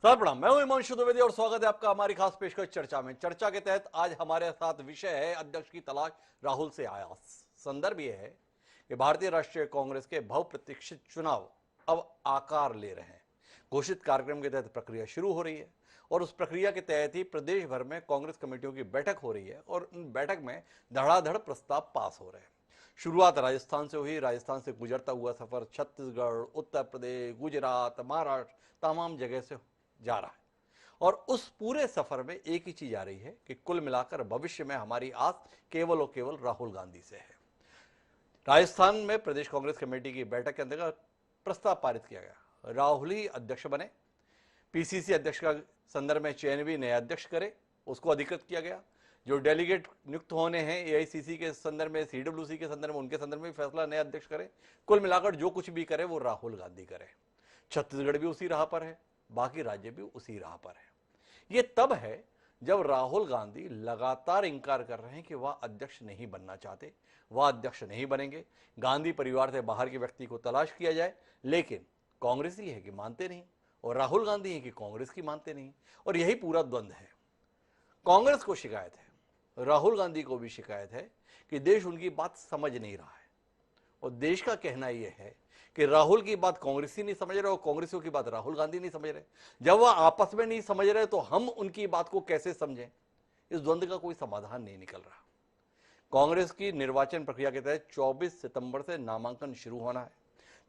Sir प्रणाम। मैं हूं हिमांशु द्विवेदी और स्वागत है आपका हमारी खास पेशकश चर्चा में। चर्चा के तहत आज हमारे साथ विषय है अध्यक्ष की तलाश, राहुल से आयास। संदर्भ यह है कि भारतीय राष्ट्रीय कांग्रेस के बहुप्रतीक्षित चुनाव अब आकार ले रहे हैं। घोषित कार्यक्रम के तहत प्रक्रिया शुरू हो रही है और उस प्रक्रिया के तहत ही प्रदेश भर में कांग्रेस कमेटियों की बैठक हो रही है और उन बैठक में धड़ाधड़ प्रस्ताव पास हो रहे हैं। शुरुआत राजस्थान से हुई। राजस्थान से गुजरता हुआ सफर छत्तीसगढ़, उत्तर प्रदेश, गुजरात, महाराष्ट्र, तमाम जगह से जा रहा है और उस पूरे सफर में एक ही चीज आ रही है कि कुल मिलाकर भविष्य में हमारी आस केवल और केवल राहुल गांधी से है। राजस्थान में प्रदेश कांग्रेस कमेटी की बैठक के अंतर्गत प्रस्ताव पारित किया गया, राहुल ही अध्यक्ष बने। पीसीसी अध्यक्ष का संदर्भ में चयन भी नया अध्यक्ष करे, उसको अधिकृत किया गया। जो डेलीगेट नियुक्त होने हैं एआईसीसी के संदर्भ में, सीडब्ल्यूसी के संदर्भ में, उनके संदर्भ में फैसला नया अध्यक्ष करे। कुल मिलाकर जो कुछ भी करे वो राहुल गांधी करे। छत्तीसगढ़ भी उसी राह पर है, बाकी राज्य भी उसी राह पर है। यह तब है जब राहुल गांधी लगातार इंकार कर रहे हैं कि वह अध्यक्ष नहीं बनना चाहते, वह अध्यक्ष नहीं बनेंगे। गांधी परिवार से बाहर के व्यक्ति को तलाश किया जाए, लेकिन कांग्रेस ही है कि मानते नहीं और राहुल गांधी है कि कांग्रेस की मानते नहीं। और यही पूरा द्वंद्व है। कांग्रेस को शिकायत है, राहुल गांधी को भी शिकायत है कि देश उनकी बात समझ नहीं रहा है और देश का कहना यह है कि राहुल की बात कांग्रेसी नहीं समझ रहे और कांग्रेसियों की बात राहुल गांधी नहीं समझ रहे। जब वह आपस में नहीं समझ रहे तो हम उनकी बात को कैसे समझें? इस द्वंद्व का कोई समाधान नहीं निकल रहा। कांग्रेस की निर्वाचन प्रक्रिया के तहत 24 सितंबर से नामांकन शुरू होना है।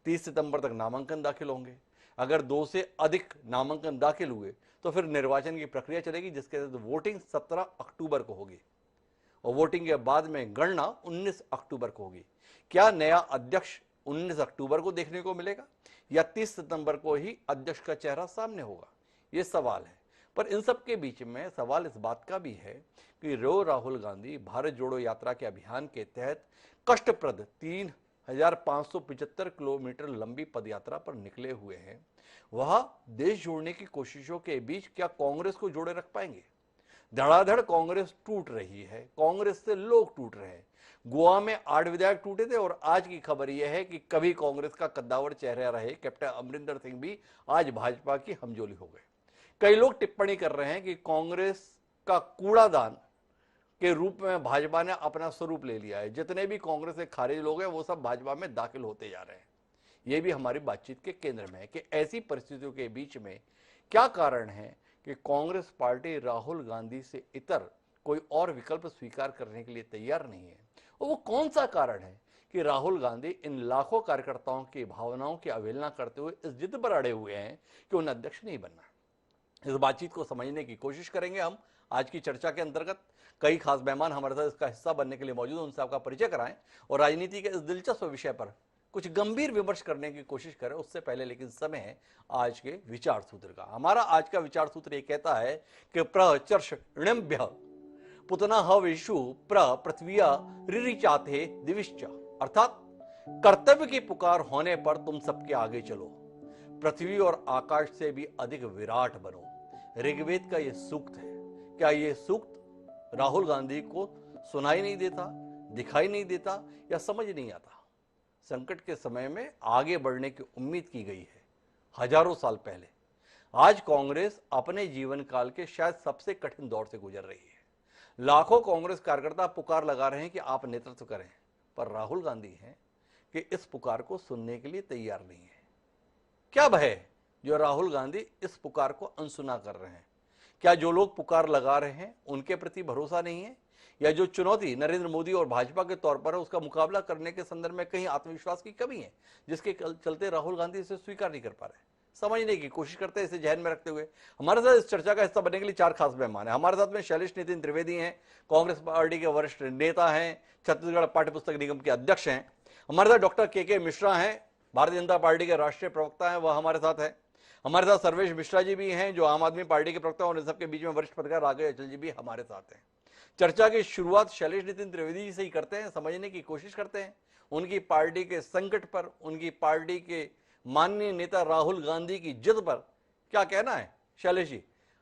30 सितंबर तक नामांकन दाखिल होंगे। अगर 2 से अधिक नामांकन दाखिल हुए तो फिर निर्वाचन की प्रक्रिया चलेगी, जिसके तहत वोटिंग 17 अक्टूबर को होगी और वोटिंग के बाद में गणना 19 अक्टूबर को होगी। क्या नया अध्यक्ष 19 अक्टूबर को देखने को मिलेगा या 30 सितंबर को ही अध्यक्ष का चेहरा सामने होगा? यह सवाल है। पर इन सब के बीच में सवाल इस बात का भी है कि राहुल गांधी भारत जोड़ो यात्रा के अभियान के तहत कष्टप्रद 3,575 किलोमीटर लंबी पदयात्रा पर निकले हुए हैं। वह देश जोड़ने की कोशिशों के बीच क्या कांग्रेस को जोड़े रख पाएंगे? धड़ाधड़ कांग्रेस टूट रही है, कांग्रेस से लोग टूट रहे हैं। गोवा में 8 विधायक टूटे थे और आज की खबर यह है कि कभी कांग्रेस का कद्दावर चेहरा रहे कैप्टन अमरिंदर सिंह भी आज भाजपा की हमजोली हो गए। कई लोग टिप्पणी कर रहे हैं कि कांग्रेस का कूड़ादान के रूप में भाजपा ने अपना स्वरूप ले लिया है। जितने भी कांग्रेस के खारिज लोग हैं वो सब भाजपा में दाखिल होते जा रहे हैं। यह भी हमारी बातचीत के केंद्र में है कि ऐसी परिस्थितियों के बीच में क्या कारण है कि कांग्रेस पार्टी राहुल गांधी से इतर कोई और विकल्प स्वीकार करने के लिए तैयार नहीं है। और वो कौन सा कारण है कि राहुल गांधी इन लाखों कार्यकर्ताओं की भावनाओं की अवहेलना करते हुए इस जिद पर अड़े हुए हैं कि उन्हें अध्यक्ष नहीं बनना? इस बातचीत को समझने की कोशिश करेंगे हम आज की चर्चा के अंतर्गत। कई खास मेहमान हमारे साथ इसका हिस्सा बनने के लिए मौजूद हैं, उनसे आपका परिचय कराएं और राजनीति के इस दिलचस्प विषय पर कुछ गंभीर विमर्श करने की कोशिश करें। उससे पहले लेकिन समय है आज के विचार सूत्र का। हमारा आज का विचार सूत्र ये कहता है कि प्रचर्ष ऋणभ्य पुतना हविषु प्र पृथ्विया रिरिचाते दिविश्च, अर्थात कर्तव्य की पुकार होने पर तुम सबके आगे चलो, पृथ्वी और आकाश से भी अधिक विराट बनो। ऋग्वेद का यह सूक्त है। क्या यह सूक्त राहुल गांधी को सुनाई नहीं देता, दिखाई नहीं देता या समझ नहीं आता? संकट के समय में आगे बढ़ने की उम्मीद की गई है हजारों साल पहले। आज कांग्रेस अपने जीवन काल के शायद सबसे कठिन दौर से गुजर रही है। लाखों कांग्रेस कार्यकर्ता पुकार लगा रहे हैं कि आप नेतृत्व करें, पर राहुल गांधी हैं कि इस पुकार को सुनने के लिए तैयार नहीं है। क्या भय जो राहुल गांधी इस पुकार को अनसुना कर रहे हैं? क्या जो लोग पुकार लगा रहे हैं उनके प्रति भरोसा नहीं है, या जो चुनौती नरेंद्र मोदी और भाजपा के तौर पर है उसका मुकाबला करने के संदर्भ में कहीं आत्मविश्वास की कमी है जिसके चलते राहुल गांधी इसे स्वीकार नहीं कर पा रहे? समझने की कोशिश करते हैं इसे ध्यान में रखते हुए। हमारे साथ इस चर्चा का हिस्सा बनने के लिए 4 खास मेहमान हैं। हमारे साथ में शैलेश नितिन त्रिवेदी हैं, कांग्रेस पार्टी के वरिष्ठ नेता हैं, छत्तीसगढ़ पाठ्य पुस्तक निगम के अध्यक्ष हैं। हमारे साथ डॉक्टर के मिश्रा हैं, भारतीय जनता पार्टी के राष्ट्रीय प्रवक्ता हैं, वह हमारे साथ है। हमारे साथ सर्वेश मिश्रा जी भी हैं जो आम आदमी पार्टी के प्रवक्ता हैं, और इन सबके बीच में वरिष्ठ पत्रकार राघव अचल जी भी हमारे साथ हैं। चर्चा की शुरुआत शैलेश नितिन त्रिवेदी जी से ही करते हैं, समझने की कोशिश करते हैं उनकी पार्टी के संकट पर, उनकी पार्टी के माननीय नेता राहुल गांधी की जिद पर क्या कहना है। शैलेश जी,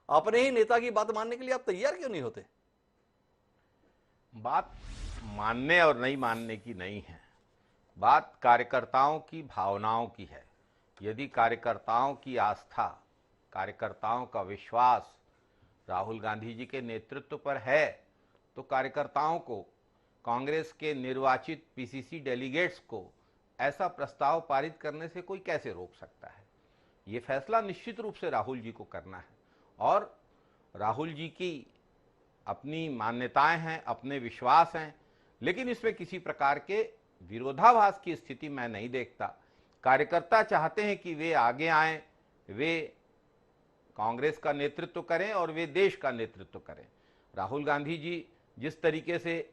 अपने ही नेता की बात मानने के लिए आप तैयार क्यों नहीं होते? बात मानने और नहीं मानने की नहीं है, बात कार्यकर्ताओं की भावनाओं की है। यदि कार्यकर्ताओं की आस्था कार्यकर्ताओं का विश्वास राहुल गांधी जी के नेतृत्व पर है, तो कार्यकर्ताओं को, कांग्रेस के निर्वाचित पीसीसी डेलीगेट्स को ऐसा प्रस्ताव पारित करने से कोई कैसे रोक सकता है? ये फैसला निश्चित रूप से राहुल जी को करना है। और राहुल जी की अपनी मान्यताएं हैं, अपने विश्वास हैं, लेकिन इसमें किसी प्रकार के विरोधाभास की स्थिति मैं नहीं देखता। कार्यकर्ता चाहते हैं कि वे आगे आएं, वे कांग्रेस का नेतृत्व करें और वे देश का नेतृत्व करें। राहुल गांधी जी जिस तरीके से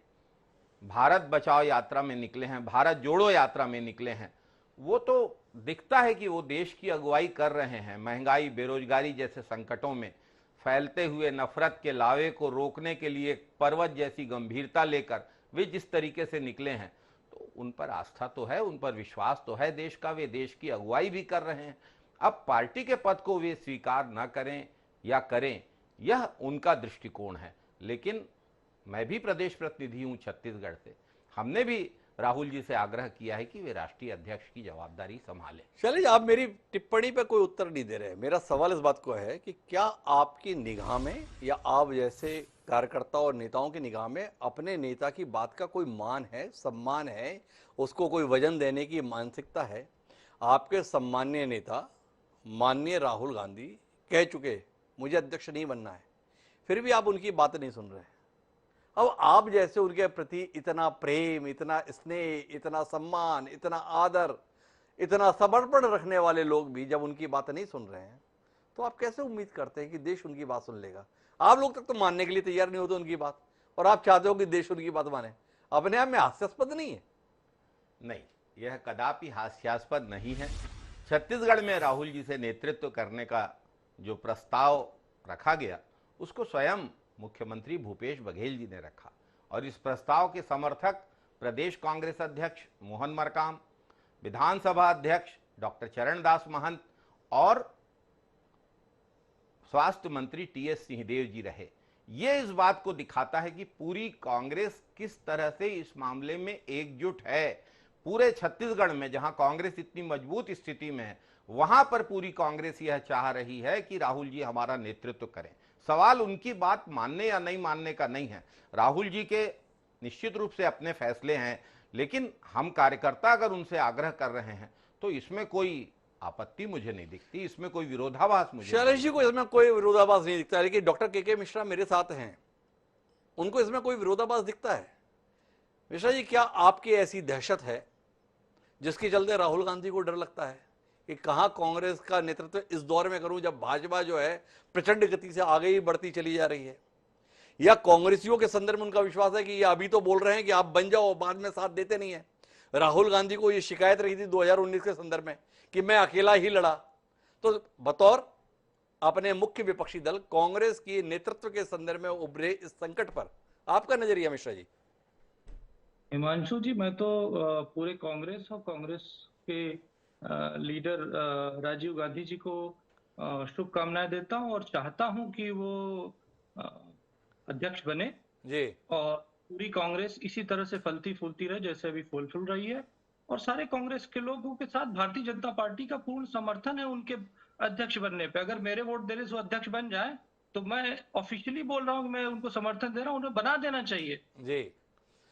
भारत बचाओ यात्रा में निकले हैं, भारत जोड़ो यात्रा में निकले हैं, वो तो दिखता है कि वो देश की अगुवाई कर रहे हैं। महंगाई, बेरोजगारी जैसे संकटों में फैलते हुए नफरत के लावे को रोकने के लिए पर्वत जैसी गंभीरता लेकर वे जिस तरीके से निकले हैं, तो उन पर आस्था तो है, उन पर विश्वास तो है देश का, वे देश की अगुवाई भी कर रहे हैं। अब पार्टी के पद को वे स्वीकार न करें या करें, यह उनका दृष्टिकोण है। लेकिन मैं भी प्रदेश प्रतिनिधि हूं छत्तीसगढ़ से, हमने भी राहुल जी से आग्रह किया है कि वे राष्ट्रीय अध्यक्ष की जवाबदारी संभालें। चलिए, आप मेरी टिप्पणी पे कोई उत्तर नहीं दे रहे। मेरा सवाल इस बात को है कि क्या आपकी निगाह में या आप जैसे कार्यकर्ताओं और नेताओं की निगाह में अपने नेता की बात का कोई मान है, सम्मान है, उसको कोई वजन देने की मानसिकता है? आपके सम्मानीय नेता माननीय राहुल गांधी कह चुके मुझे अध्यक्ष नहीं बनना है, फिर भी आप उनकी बात नहीं सुन रहे। अब आप जैसे उनके प्रति इतना प्रेम, इतना स्नेह, इतना सम्मान, इतना आदर, इतना समर्पण रखने वाले लोग भी जब उनकी बात नहीं सुन रहे हैं, तो आप कैसे उम्मीद करते हैं कि देश उनकी बात सुन लेगा? आप लोग तक तो मानने के लिए तैयार नहीं होते उनकी बात, और आप चाहते हो कि देश उनकी बात माने। अपने आप में हास्यास्पद नहीं है? नहीं, यह कदापि हास्यास्पद नहीं है। छत्तीसगढ़ में राहुल जी से नेतृत्व करने का जो प्रस्ताव रखा गया, उसको स्वयं मुख्यमंत्री भूपेश बघेल जी ने रखा, और इस प्रस्ताव के समर्थक प्रदेश कांग्रेस अध्यक्ष मोहन मरकाम, विधानसभा अध्यक्ष डॉक्टर चरणदास महंत और स्वास्थ्य मंत्री टीएस सिंहदेव जी रहे। ये इस बात को दिखाता है कि पूरी कांग्रेस किस तरह से इस मामले में एकजुट है। पूरे छत्तीसगढ़ में जहां कांग्रेस इतनी मजबूत स्थिति में है, वहां पर पूरी कांग्रेस यह चाह रही है कि राहुल जी हमारा नेतृत्व करें। सवाल उनकी बात मानने या नहीं मानने का नहीं है। राहुल जी के निश्चित रूप से अपने फैसले हैं, लेकिन हम कार्यकर्ता अगर उनसे आग्रह कर रहे हैं तो इसमें कोई आपत्ति मुझे नहीं दिखती, इसमें कोई विरोधाभास मुझे शैलेश जी को इसमें कोई विरोधाभास नहीं दिखता, लेकिन डॉक्टर के मिश्रा मेरे साथ हैं, उनको इसमें कोई विरोधाभास दिखता है? मिश्रा जी, क्या आपकी ऐसी दहशत है जिसके चलते राहुल गांधी को डर लगता है कि कहां कांग्रेस का नेतृत्व इस दौर में करूं जब भाजपा जो है प्रचंड गति से आगे ही बढ़ती चली जा रही है? या कांग्रेसियों के संदर्भ में उनका विश्वास है कि ये अभी तो बोल रहे हैं कि आप बन जाओ, बाद में साथ देते नहीं है? राहुल गांधी को ये शिकायत रही थी 2019 के संदर्भ में कि मैं अकेला ही लड़ा। तो बतौर अपने मुख्य विपक्षी दल कांग्रेस की नेतृत्व के संदर्भ में उभरे इस संकट पर आपका नजरिया मिश्रा जी? हिमांशु जी, मैं तो पूरे कांग्रेस और कांग्रेस के लीडर राजीव गांधी जी को शुभकामनाएं देता हूं और चाहता हूं कि वो अध्यक्ष बने जी, और पूरी कांग्रेस इसी तरह से फलती फूलती रहे जैसे अभी फूल फूल रही है। और सारे कांग्रेस के लोगों के साथ भारतीय जनता पार्टी का पूर्ण समर्थन है उनके अध्यक्ष बनने पे। अगर मेरे वोट देने से वो अध्यक्ष बन जाए तो मैं ऑफिशियली बोल रहा हूँ, मैं उनको समर्थन दे रहा हूँ, उन्हें बना देना चाहिए जी।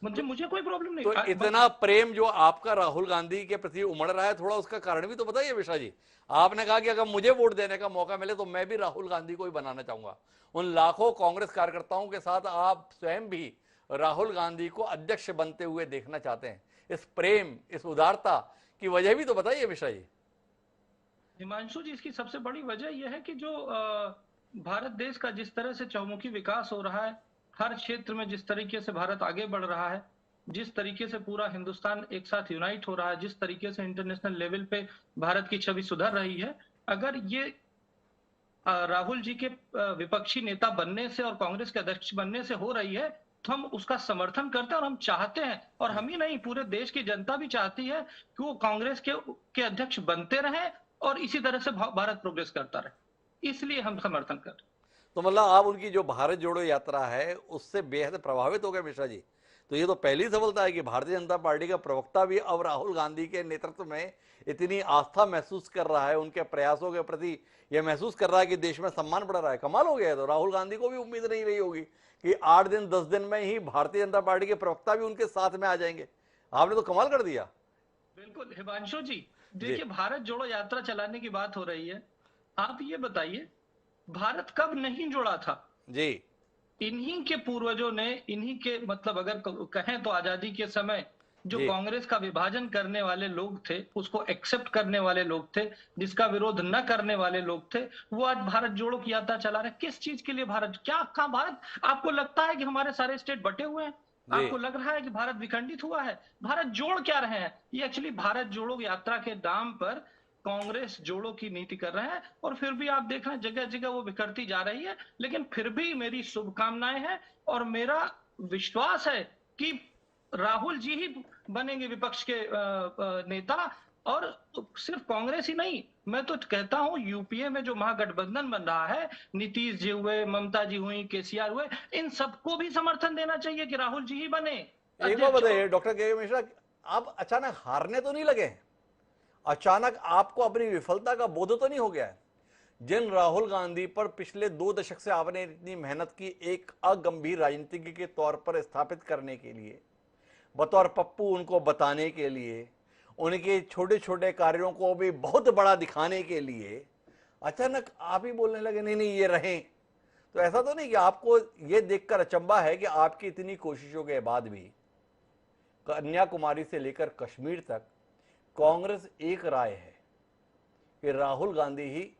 मुझे कोई प्रॉब्लम नहीं। तो इतना प्रेम जो आपका राहुल गांधी के प्रति उमड़ रहा है, थोड़ा उसका कारण भी तो बताइए मिश्रा जी। आपने कहा कि अगर मुझे वोट देने का मौका मिले तो मैं भी राहुल गांधी को ही बनाना चाहूंगा। उन लाखों कांग्रेस कार्यकर्ताओं के साथ आप स्वयं भी राहुल गांधी को अध्यक्ष बनते हुए देखना चाहते हैं। इस प्रेम, इस उदारता की वजह भी तो बताइए मिश्रा जी। हिमांशु जी, इसकी सबसे बड़ी वजह यह है कि जो भारत देश का जिस तरह से चहुमुखी विकास हो रहा है, हर क्षेत्र में जिस तरीके से भारत आगे बढ़ रहा है, जिस तरीके से पूरा हिंदुस्तान एक साथ यूनाइट हो रहा है, जिस तरीके से इंटरनेशनल लेवल पे भारत की छवि सुधर रही है, अगर ये राहुल जी के विपक्षी नेता बनने से और कांग्रेस के अध्यक्ष बनने से हो रही है, तो हम उसका समर्थन करते हैं और हम चाहते हैं, और हम ही नहीं पूरे देश की जनता भी चाहती है कि वो कांग्रेस के अध्यक्ष बनते रहें और इसी तरह से भारत प्रोग्रेस करता रहे, इसलिए हम समर्थन कर रहे हैं। तो मतलब आप उनकी जो भारत जोड़ो यात्रा है उससे बेहद प्रभावित हो गए मिश्रा जी? तो ये तो पहली सफलता है कि भारतीय जनता पार्टी का प्रवक्ता भी अब राहुल गांधी के नेतृत्व में इतनी आस्था महसूस कर रहा है, उनके प्रयासों के प्रति यह महसूस कर रहा है कि देश में सम्मान बढ़ रहा है। कमाल हो गया है। तो राहुल गांधी को भी उम्मीद नहीं रही होगी कि 8 दिन 10 दिन में ही भारतीय जनता पार्टी के प्रवक्ता भी उनके साथ में आ जाएंगे। आपने तो कमाल कर दिया। बिल्कुल हिमांशु जी, देखिए भारत जोड़ो यात्रा चलाने की बात हो रही है। आप ये बताइए, भारत कब नहीं जोड़ा था? जी इन्हीं के पूर्वजों ने, इन्हीं के मतलब अगर कहें तो आजादी के समय जो जी कांग्रेस का विभाजन करने वाले लोग थे, उसको एक्सेप्ट करने वाले लोग थे, जिसका विरोध न करने वाले लोग थे, वो आज भारत जोड़ो की यात्रा चला रहे। किस चीज के लिए भारत? क्या कहा भारत? आपको लगता है कि हमारे सारे स्टेट बटे हुए हैं? जी आपको लग रहा है कि भारत विखंडित हुआ है? भारत जोड़ क्या रहे हैं? ये एक्चुअली भारत जोड़ो यात्रा के नाम पर कांग्रेस जोड़ो की नीति कर रहे हैं, और फिर भी आप देख रहे हैं जगह जगह वो बिखरती जा रही है। लेकिन फिर भी मेरी शुभकामनाएं हैं और मेरा विश्वास है कि राहुल जी ही बनेंगे विपक्ष के नेता। और सिर्फ कांग्रेस ही नहीं, मैं तो कहता हूं यूपीए में जो महागठबंधन बन रहा है, नीतीश जी हुए, ममता जी हुई, केसीआर हुए, इन सबको भी समर्थन देना चाहिए कि राहुल जी ही बने एक बात बताइए डॉक्टर के मिश्रा, आप अचानक हारने तो नहीं लगे? अचानक आपको अपनी विफलता का बोध तो नहीं हो गया है? जिन राहुल गांधी पर पिछले 2 दशक से आपने इतनी मेहनत की एक अगंभीर राजनीतिज्ञ के तौर पर स्थापित करने के लिए, बतौर पप्पू उनको बताने के लिए, उनके छोटे छोटे कार्यों को भी बहुत बड़ा दिखाने के लिए, अचानक आप ही बोलने लगे नहीं नहीं ये रहें। तो ऐसा तो नहीं कि आपको ये देखकर अचंभा है कि आपकी इतनी कोशिशों के बाद भी कन्याकुमारी से लेकर कश्मीर तक कांग्रेस एक राय है कि राहुल गांधी ही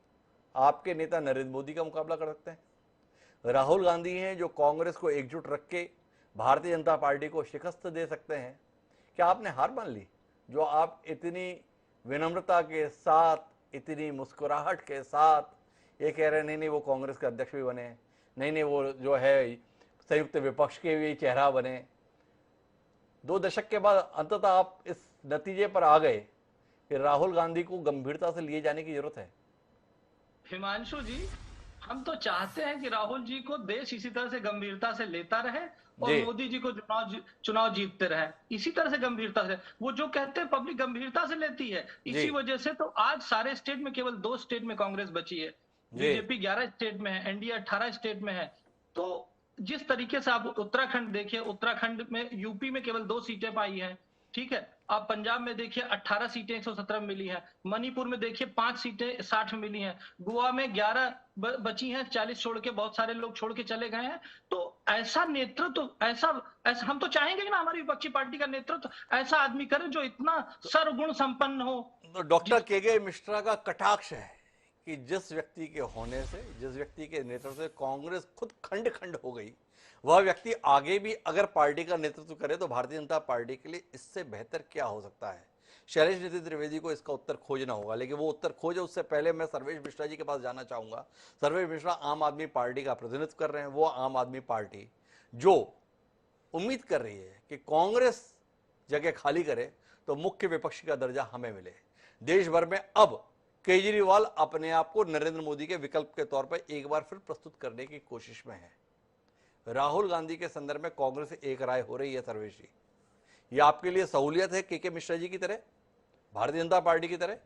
आपके नेता नरेंद्र मोदी का मुकाबला कर सकते हैं। राहुल गांधी हैं जो कांग्रेस को एकजुट रख के भारतीय जनता पार्टी को शिकस्त दे सकते हैं। क्या आपने हार मान ली जो आप इतनी विनम्रता के साथ, इतनी मुस्कुराहट के साथ ये कह रहे हैं नहीं नहीं वो कांग्रेस के अध्यक्ष भी बने, नहीं नहीं वो जो है संयुक्त विपक्ष के भी चेहरा बने? 2 दशक के बाद अंततः आप इस नतीजे पर आ गए कि राहुल गांधी को गंभीरता से लिए जाने की जरूरत है। हिमांशु जी, हम तो चाहते हैं कि राहुल जी को देश इसी तरह से गंभीरता से लेता रहे और मोदी जी को चुनाव जीतते रहे इसी तरह से गंभीरता से। वो जो कहते हैं पब्लिक गंभीरता से लेती है, इसी वजह से तो आज सारे स्टेट में केवल 2 स्टेट में कांग्रेस बची है। बीजेपी 11 स्टेट में है, एनडीए 18 स्टेट में है। तो जिस तरीके से आप उत्तराखंड देखिए, उत्तराखंड में, यूपी में केवल 2 सीटें पाई हैं, ठीक है। आप पंजाब में देखिए 18 सीटें 117 में मिली हैं, मणिपुर में देखिए 5 सीटें 60 में मिली हैं, गोवा में 11 बची हैं, 40 छोड़ के, बहुत सारे लोग छोड़ के चले गए हैं। तो ऐसा नेतृत्व, ऐसा हम तो चाहेंगे ना हमारी विपक्षी पार्टी का नेतृत्व ऐसा आदमी करे जो इतना सर्वगुण संपन्न हो। तो डॉक्टर के मिश्रा का कटाक्ष है कि जिस व्यक्ति के होने से, जिस व्यक्ति के नेतृत्व से कांग्रेस खुद खंड खंड हो गई, वह व्यक्ति आगे भी अगर पार्टी का नेतृत्व करे तो भारतीय जनता पार्टी के लिए इससे बेहतर क्या हो सकता है? शैलेश नितिन त्रिवेदी को इसका उत्तर खोजना होगा, लेकिन वो उत्तर खोजे उससे पहले मैं सर्वेश मिश्रा जी के पास जाना चाहूंगा। सर्वेश मिश्रा आम आदमी पार्टी का प्रतिनिधित्व कर रहे हैं। वो आम आदमी पार्टी जो उम्मीद कर रही है कि कांग्रेस जगह खाली करे तो मुख्य विपक्षी का दर्जा हमें मिले। देश भर में अब केजरीवाल अपने आप को नरेंद्र मोदी के विकल्प के तौर पर एक बार फिर प्रस्तुत करने की कोशिश में है। राहुल गांधी के संदर्भ में कांग्रेस से एक राय हो रही है। सर्वेश जी, ये आपके लिए सहूलियत है के मिश्रा जी की तरह, भारतीय जनता पार्टी की तरह?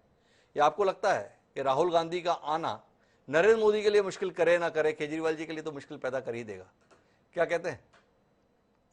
या आपको लगता है कि राहुल गांधी का आना नरेंद्र मोदी के लिए मुश्किल करे ना करे, केजरीवाल जी के लिए तो मुश्किल पैदा कर ही देगा? क्या कहते हैं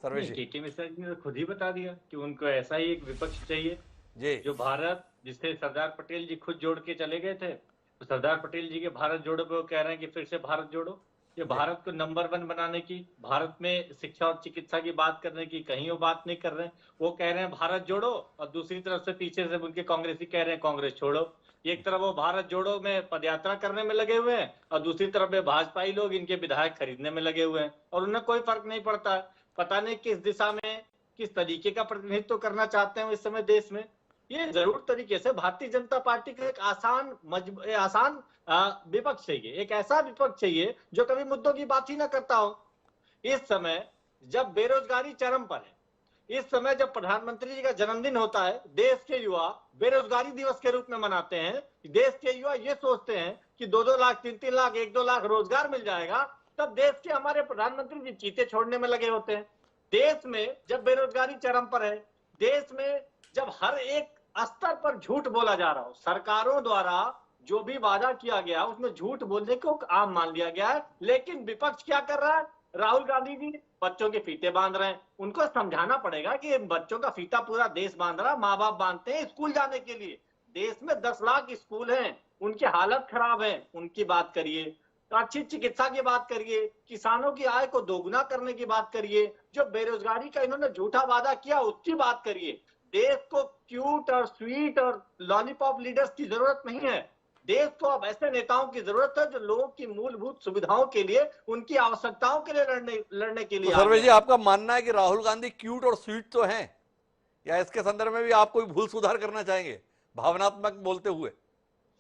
सर्वेश जी? के मिश्रा जी ने खुद ही बता दिया कि उनको ऐसा ही एक विपक्ष चाहिए जी, जो भारत, जिससे सरदार पटेल जी खुद जोड़ के चले गए थे। तो सरदार पटेल जी के भारत जोड़ो पे वो कह रहे हैं कि फिर से भारत जोड़ो। ये भारत को नंबर 1 बनाने की, भारत में शिक्षा और चिकित्सा की बात करने की कहीं वो बात नहीं कर रहे हैं। वो कह रहे हैं भारत जोड़ो, और दूसरी तरफ से पीछे से उनके कांग्रेसी कह रहे हैं कांग्रेस छोड़ो। एक तरफ वो भारत जोड़ो में पदयात्रा करने में लगे हुए हैं और दूसरी तरफ में भाजपाई लोग इनके विधायक खरीदने में लगे हुए हैं, और उन्हें कोई फर्क नहीं पड़ता। पता नहीं किस दिशा में, किस तरीके का प्रतिनिधित्व करना चाहते हैं इस समय देश में। ये जरूर तरीके से भारतीय जनता पार्टी का एक आसान विपक्ष चाहिए, एक ऐसा विपक्ष चाहिए जो कभी मुद्दों की बात ही ना करता हो। इस समय जब बेरोजगारी चरम पर है, इस समय जब प्रधानमंत्री जी का जन्मदिन होता है, देश के युवा बेरोजगारी दिवस के रूप में मनाते हैं। देश के युवा ये सोचते हैं कि 2-2 लाख, 3-3 लाख, 1-2 लाख रोजगार मिल जाएगा, तब देश के हमारे प्रधानमंत्री जी चीते छोड़ने में लगे होते हैं। देश में जब बेरोजगारी चरम पर है, देश में जब हर एक स्तर पर झूठ बोला जा रहा हो, सरकारों द्वारा जो भी वादा किया गया उसमें झूठ बोलने को आम मान लिया गया है, लेकिन विपक्ष क्या कर रहा है? राहुल गांधी जी बच्चों के फीते बांध रहे हैं। उनको समझाना पड़ेगा कि बच्चों का फीता पूरा देश बांध रहा, माँ बाप बांधते हैं स्कूल जाने के लिए। देश में 10 लाख स्कूल हैं, उनकी हालत खराब है, उनकी बात करिए। तो अच्छी चिकित्सा की बात करिए, किसानों की आय को दोगुना करने की बात करिए, जो बेरोजगारी का इन्होंने झूठा वादा किया उसकी बात करिए। देश को क्यूट और स्वीट और लॉलीपॉप लीडर्स की जरूरत नहीं है। देश को अब ऐसे नेताओं की जरूरत है जो लोगों की मूलभूत सुविधाओं के लिए, उनकी आवश्यकताओं के लिए लड़ने के लिए तो सर्वे जी, आपका मानना है कि राहुल गांधी क्यूट और स्वीट तो हैं, या इसके संदर्भ में भी आप कोई भूल सुधार करना चाहेंगे भावनात्मक बोलते हुए?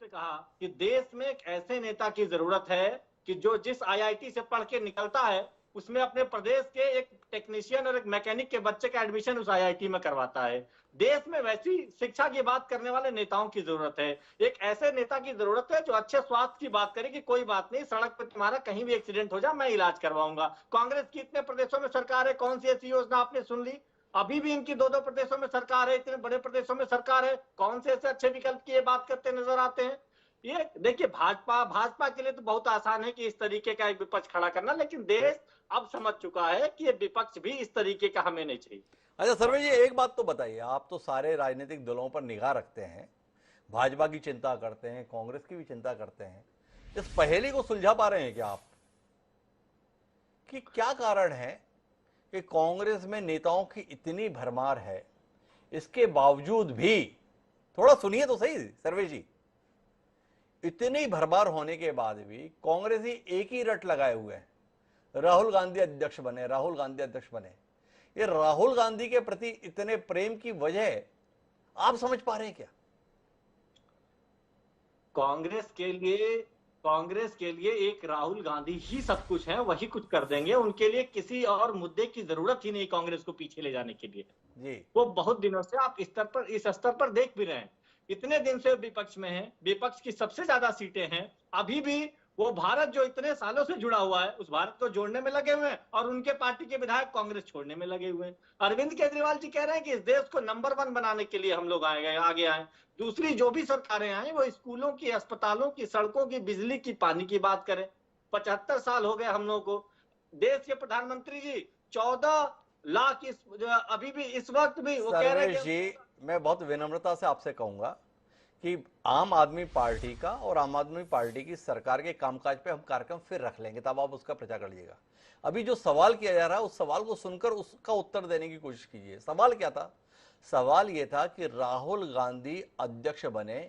कहा कि देश में एक ऐसे नेता की जरूरत है कि जो जिस आईआईटी से पढ़ के निकलता है उसमें अपने प्रदेश के एक टेक्नीशियन और एक मैकेनिक के बच्चे का एडमिशन उस आईआईटी में करवाता है। देश में वैसी शिक्षा की बात करने वाले नेताओं की जरूरत है। एक ऐसे नेता की जरूरत है जो अच्छे स्वास्थ्य की बात करे कि कोई बात नहीं, सड़क पर तुम्हारा कहीं भी एक्सीडेंट हो जाए मैं इलाज करवाऊंगा। कांग्रेस की इतने प्रदेशों में सरकार है, कौन सी ऐसी योजना आपने सुन ली? अभी भी इनकी 2-2 प्रदेशों में सरकार है, इतने बड़े प्रदेशों में सरकार है, कौन से ऐसे अच्छे विकल्प की बात करते नजर आते हैं? ये देखिए, भाजपा के लिए तो बहुत आसान है कि इस तरीके का एक विपक्ष खड़ा करना, लेकिन देश अब समझ चुका है कि ये विपक्ष भी इस तरीके का हमें नहीं चाहिए। अच्छा सर्वे जी, एक बात तो बताइए, आप तो सारे राजनीतिक दलों पर निगाह रखते हैं, भाजपा की चिंता करते हैं, कांग्रेस की भी चिंता करते हैं, इस पहेली को सुलझा पा रहे हैं क्या आप कि क्या कारण है कि कांग्रेस में नेताओं की इतनी भरमार है, इसके बावजूद भी, थोड़ा सुनिए तो सही सर्वे जी, इतनी भरमार होने के बाद भी कांग्रेसी एक ही रट लगाए हुए हैं, राहुल गांधी अध्यक्ष बने, राहुल गांधी अध्यक्ष बने। ये राहुल गांधी के प्रति इतने प्रेम की वजह आप समझ पा रहे हैं क्या? कांग्रेस के लिए एक राहुल गांधी ही सब कुछ है, वही कुछ कर देंगे। उनके लिए किसी और मुद्दे की जरूरत ही नहीं कांग्रेस को पीछे ले जाने के लिए जी। वो बहुत दिनों से आप इस स्तर पर देख भी रहे हैं, इतने दिन से विपक्ष में है, विपक्ष की सबसे ज्यादा सीटें हैं, अभी भी वो भारत जो इतने सालों से जुड़ा हुआ है उस भारत को जोड़ने में लगे हुए हैं, और उनके पार्टी के विधायक कांग्रेस छोड़ने में लगे हुए हैं। अरविंद केजरीवाल जी कह रहे हैं कि इस देश को नंबर 1 बनाने के लिए हम लोग आगे आए। दूसरी जो भी सरकारें आई वो स्कूलों की, अस्पतालों की, सड़कों की, बिजली की, पानी की बात करें। 75 साल हो गए हम लोगों को। देश के प्रधानमंत्री जी 14 लाख अभी भी इस वक्त भी वो कह रहे हैं जी, मैं बहुत विनम्रता से आपसे कहूंगा कि आम आदमी पार्टी का और आम आदमी पार्टी की सरकार के कामकाज पे हम कार्यक्रम फिर रख लेंगे, तब आप उसका प्रचार कर लीजिएगा। अभी जो सवाल किया जा रहा है उस सवाल को सुनकर उसका उत्तर देने की कोशिश कीजिए। सवाल क्या था? सवाल यह था कि राहुल गांधी अध्यक्ष बने,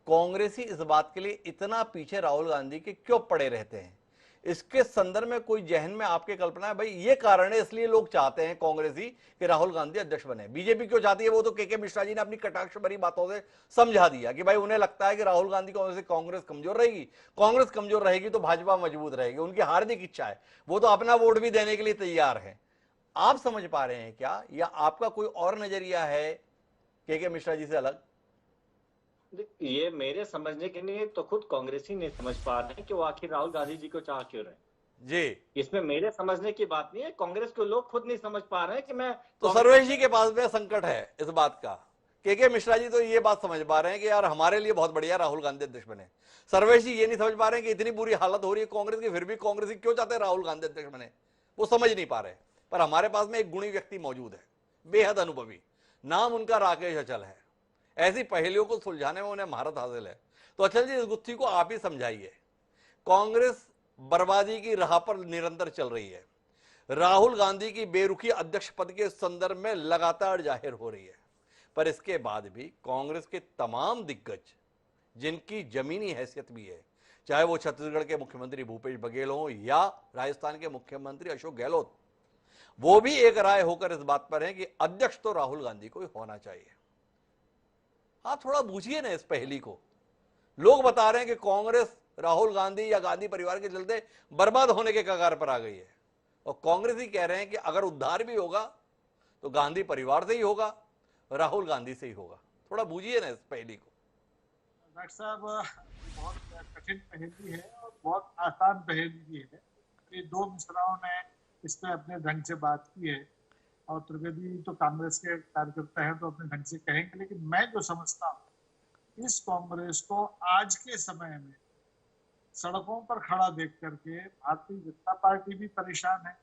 कांग्रेसी इस बात के लिए इतना पीछे राहुल गांधी के क्यों पड़े रहते हैं? इसके संदर्भ में कोई जहन में आपके कल्पना है? भाई ये कारण है, इसलिए लोग चाहते हैं कांग्रेसी कि राहुल गांधी अध्यक्ष बने। बीजेपी क्यों चाहती है? वो तो के मिश्रा जी ने अपनी कटाक्ष भरी बातों से समझा दिया कि भाई उन्हें लगता है कि राहुल गांधी को से कांग्रेस कमजोर रहेगी, कांग्रेस कमजोर रहेगी तो भाजपा मजबूत रहेगी। उनकी हार्दिक इच्छा है, वो तो अपना वोट भी देने के लिए तैयार है। आप समझ पा रहे हैं क्या, या आपका कोई और नजरिया है के मिश्रा जी से अलग? ये मेरे समझने के लिए तो खुद कांग्रेसी नहीं समझ पा रहे हैं कि वो आखिर राहुल गांधी जी को चाह क्यों रहे जी। इसमें मेरे समझने की बात नहीं है, कांग्रेस के लोग खुद नहीं समझ पा रहे हैं कि मैं तो सर्वेश जी के पास में संकट है इस बात का। के मिश्रा जी तो ये बात समझ पा रहे हैं कि यार हमारे लिए बहुत बढ़िया राहुल गांधी अध्यक्ष बने। सर्वेश जी ये नहीं समझ पा रहे हैं कि इतनी बुरी हालत हो रही है कांग्रेस की, फिर भी कांग्रेसी क्यों चाहते हैं राहुल गांधी अध्यक्ष बने, वो समझ नहीं पा रहे। पर हमारे पास में एक गुणी व्यक्ति मौजूद है, बेहद अनुभवी, नाम उनका राकेश अचल है। ऐसी पहेलियों को सुलझाने में उन्हें महारत हासिल है। तो अचल जी, इस गुत्थी को आप ही समझाइए। कांग्रेस बर्बादी की राह पर निरंतर चल रही है, राहुल गांधी की बेरुखी अध्यक्ष पद के संदर्भ में लगातार जाहिर हो रही है, पर इसके बाद भी कांग्रेस के तमाम दिग्गज जिनकी जमीनी हैसियत भी है, चाहे वो छत्तीसगढ़ के मुख्यमंत्री भूपेश बघेल हो या राजस्थान के मुख्यमंत्री अशोक गहलोत, वो भी एक राय होकर इस बात पर है कि अध्यक्ष तो राहुल गांधी को ही होना चाहिए। आप थोड़ा बूझिए ना इस पहेली को। लोग बता रहे हैं कि कांग्रेस राहुल गांधी या गांधी परिवार के चलते बर्बाद होने के कगार पर आ गई है, और कांग्रेस ही कह रहे हैं कि अगर उद्धार भी होगा तो गांधी परिवार से ही होगा, राहुल गांधी से ही होगा। थोड़ा बूझिए ना इस पहेली को। डॉक्टर साहब, बहुत कठिन पहेली है और बहुत आसान पहेली भी है। ये दो मिश्राओं ने इस पे अपने ढंग से बात की है। और त्रिवेदी तो कांग्रेस के कार्यकर्ता हैं तो अपने ढंग से कहेंगे, लेकिन मैं जो समझता हूँ इस कांग्रेस को आज के समय में सड़कों पर खड़ा देख करके भारतीय जनता पार्टी भी परेशान है,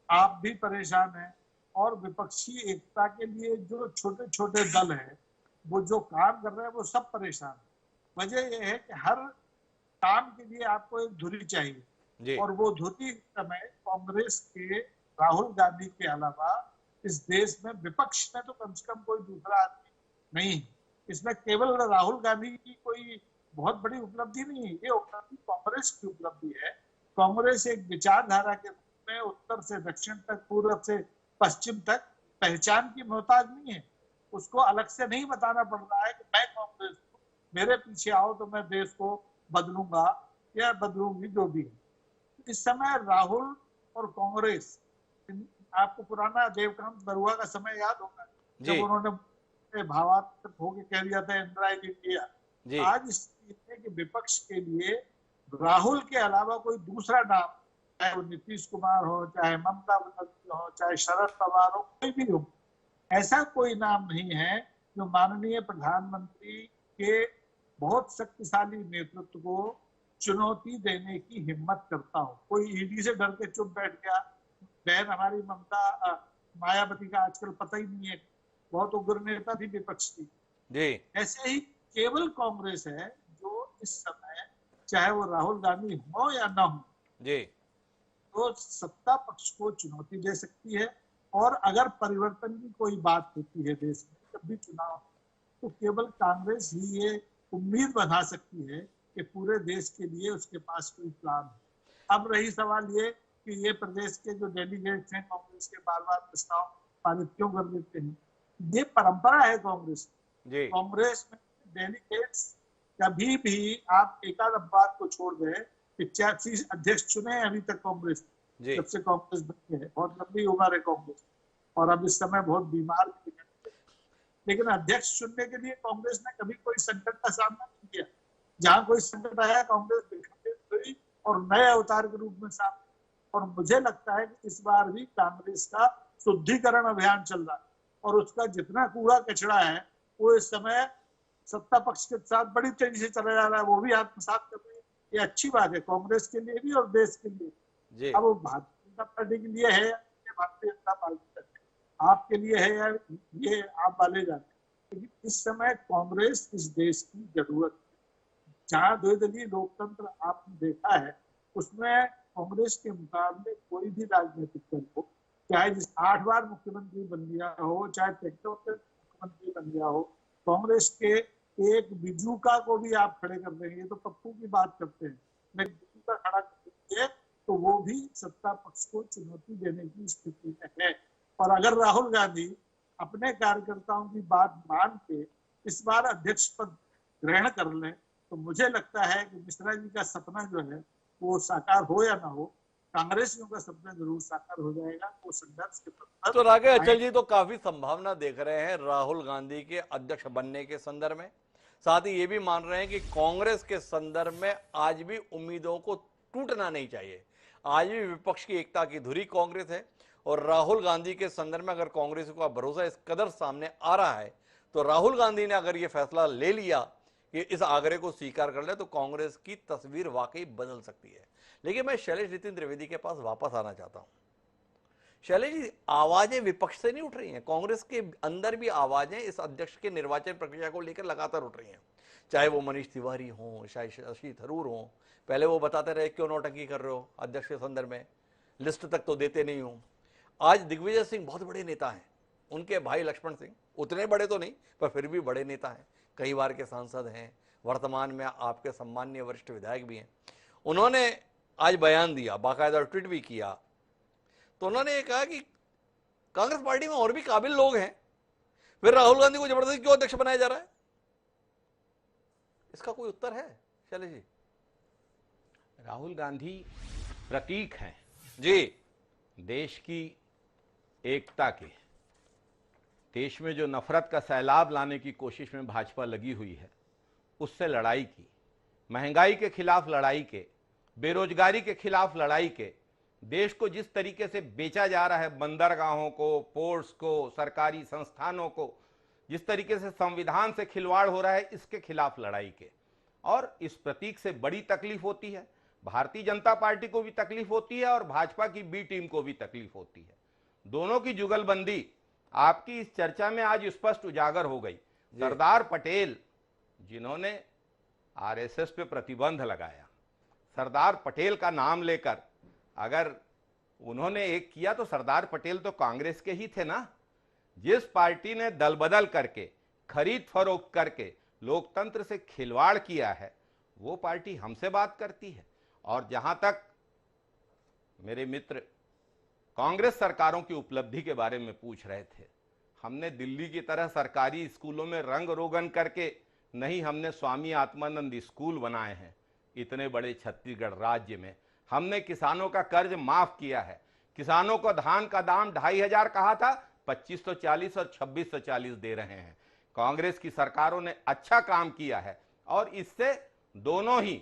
आप भी परेशान हैं, और विपक्षी एकता के लिए जो छोटे छोटे दल हैं वो जो काम कर रहे हैं वो सब परेशान है। वजह यह है कि हर काम के लिए आपको एक धुरी चाहिए जी। और वो धुरी इस समय कांग्रेस के राहुल गांधी के अलावा इस देश में विपक्ष में तो कम से कम कोई दूसरा आदमी नहीं है। इसमें केवल राहुल गांधी की कोई बहुत बड़ी उपलब्धि नहीं है, ये उपलब्धि कांग्रेस की उपलब्धि है। कांग्रेस एक विचारधारा के रूप में उत्तर से दक्षिण तक, पूर्व से पश्चिम तक पहचान की मोहताज नहीं है। उसको अलग से नहीं बताना पड़ रहा है कि मैं कांग्रेस हूँ, मेरे पीछे आओ तो मैं देश को बदलूंगा या बदलूंगी, जो भी है। इस समय राहुल और कांग्रेस, आपको पुराना देवकांत बरुआ का समय याद होगा जब उन्होंने भावात्मक होकर कह दिया था इंदिरा इज इंडिया। आज स्थिति के विपक्ष के लिए राहुल के अलावा कोई दूसरा नाम, चाहे वो नीतीश कुमार हो, चाहे ममता बनर्जी हो, चाहे शरद पवार हो, कोई भी हो, ऐसा कोई नाम नहीं है जो माननीय प्रधानमंत्री के बहुत शक्तिशाली नेतृत्व को चुनौती देने की हिम्मत करता हो। कोई ईडी से डर के चुप बैठ गया, बहन हमारी ममता मायावती का आजकल पता ही नहीं है, बहुत उग्र नेता थी विपक्ष की जी। ऐसे ही केवल कांग्रेस है जो इस समय, चाहे वो राहुल गांधी हो या ना हो जी, तो सत्ता पक्ष को चुनौती दे सकती है। और अगर परिवर्तन की कोई बात होती है देश में, जब भी चुनाव, तो केवल कांग्रेस ही ये उम्मीद बना सकती है कि पूरे देश के लिए उसके पास कोई प्लान है। अब रही सवाल ये कि ये प्रदेश के जो डेलीगेट्स हैं कांग्रेस के बार बार प्रस्ताव पारित क्यों कर देते हैं, ये परंपरा है कांग्रेस जी। कांग्रेस में डेलीगेट्स कभी भी, आप एकाध बात को छोड़ गए, 85 अध्यक्ष चुने अभी तक कांग्रेस, जब से कांग्रेस बनी है, बहुत लंबी उम्र है कांग्रेस, और अब इस समय बहुत बीमार भी है। लेकिन अध्यक्ष चुनने के लिए कांग्रेस ने कभी कोई संकट का सामना नहीं किया। जहां कोई संकट आया कांग्रेस विखंडित हुई और नए अवतार के रूप में सामने। और मुझे लगता है कि इस बार भी कांग्रेस का शुद्धिकरण अभियान चल रहा है और उसका जितना कूड़ा कचरा है वो इस समय सत्ता पक्ष के साथ बड़ी तेजी से चला जा रहा है, वो भी आत्मसात कर रही है। ये अच्छी बात है कांग्रेस के लिए भी और देश के लिए। अब वो भारतीय जनता पार्टी के लिए है या भारतीय जनता पार्टी आपके लिए है या ये आप वाले जाते हैं, लेकिन इस समय कांग्रेस इस देश की जरूरत है। जहां द्विदलीय लोकतंत्र आपने देखा है उसमें कांग्रेस के मुकाबले कोई भी राजनीतिक दल हो, चाहे जिस 8 बार मुख्यमंत्री बन गया हो, चाहे टेक्टो के मुख्यमंत्री बन गया हो, कांग्रेस के एक बिजूका को भी आप खड़े कर देंगे, तो पप्पू की बात करते हैं, मैं बिजूका खड़ा कर देंगे तो वो भी सत्ता पक्ष को चुनौती देने की स्थिति में है। और अगर राहुल गांधी अपने कार्यकर्ताओं की बात मान के इस बार अध्यक्ष पद ग्रहण कर लें तो मुझे लगता है कि मिश्रा जी का सपना जो है वो साकार हो या ना हो, कांग्रेसियों का सपना जरूर साकार हो जाएगा। वो संघर्ष के पद तो राकेश अचल जी तो काफी संभावना देख रहे हैं राहुल गांधी के अध्यक्ष बनने के संदर्भ में, साथ ही ये भी मान रहे हैं कि कांग्रेस के संदर्भ में आज भी उम्मीदों को टूटना नहीं चाहिए। आज भी विपक्ष की एकता की धुरी कांग्रेस है और राहुल गांधी के संदर्भ में अगर कांग्रेस का भरोसा इस कदर सामने आ रहा है तो राहुल गांधी ने अगर ये फैसला ले लिया कि इस आग्रह को स्वीकार कर ले तो कांग्रेस की तस्वीर वाकई बदल सकती है। लेकिन मैं शैलेश नितिन त्रिवेदी के पास वापस आना चाहता हूं। शैलेश जी, आवाजें विपक्ष से नहीं उठ रही हैं, कांग्रेस के अंदर भी आवाजें इस अध्यक्ष के निर्वाचन प्रक्रिया को लेकर लगातार उठ रही हैं, चाहे वो मनीष तिवारी हों, चाहे शशि थरूर हों। पहले वो बताते रहे क्यों नौटंकी कर रहे हो अध्यक्ष के संदर्भ में, लिस्ट तक तो देते नहीं हो। आज दिग्विजय सिंह बहुत बड़े नेता हैं, उनके भाई लक्ष्मण सिंह उतने बड़े तो नहीं पर फिर भी बड़े नेता हैं, कई बार के सांसद हैं, वर्तमान में आपके सम्मानीय वरिष्ठ विधायक भी हैं। उन्होंने आज बयान दिया, बाकायदा ट्वीट भी किया, तो उन्होंने ये कहा कि कांग्रेस पार्टी में और भी काबिल लोग हैं, फिर राहुल गांधी को जबरदस्ती क्यों अध्यक्ष बनाया जा रहा है? इसका कोई उत्तर है शैलेश जी? राहुल गांधी प्रतीक हैं जी देश की एकता के। देश में जो नफरत का सैलाब लाने की कोशिश में भाजपा लगी हुई है उससे लड़ाई की, महंगाई के खिलाफ लड़ाई के, बेरोजगारी के खिलाफ लड़ाई के, देश को जिस तरीके से बेचा जा रहा है, बंदरगाहों को, पोर्ट्स को, सरकारी संस्थानों को, जिस तरीके से संविधान से खिलवाड़ हो रहा है, इसके खिलाफ लड़ाई के। और इस प्रतीक से बड़ी तकलीफ होती है, भारतीय जनता पार्टी को भी तकलीफ होती है और भाजपा की बी टीम को भी तकलीफ होती है। दोनों की जुगलबंदी आपकी इस चर्चा में आज स्पष्ट उजागर हो गई। सरदार पटेल जिन्होंने आरएसएस पे प्रतिबंध लगाया, सरदार पटेल का नाम लेकर अगर उन्होंने एक किया तो सरदार पटेल तो कांग्रेस के ही थे ना। जिस पार्टी ने दल बदल करके, खरीद फरोख्त करके लोकतंत्र से खिलवाड़ किया है, वो पार्टी हमसे बात करती है। और जहां तक मेरे मित्र कांग्रेस सरकारों की उपलब्धि के बारे में पूछ रहे थे, हमने दिल्ली की तरह सरकारी स्कूलों में रंग रोगन करके नहीं, हमने स्वामी आत्मानंद स्कूल बनाए हैं इतने बड़े छत्तीसगढ़ राज्य में। हमने किसानों का कर्ज माफ किया है। किसानों को धान का दाम 2500 कहा था, 2540 और 2640 दे रहे हैं। कांग्रेस की सरकारों ने अच्छा काम किया है और इससे दोनों ही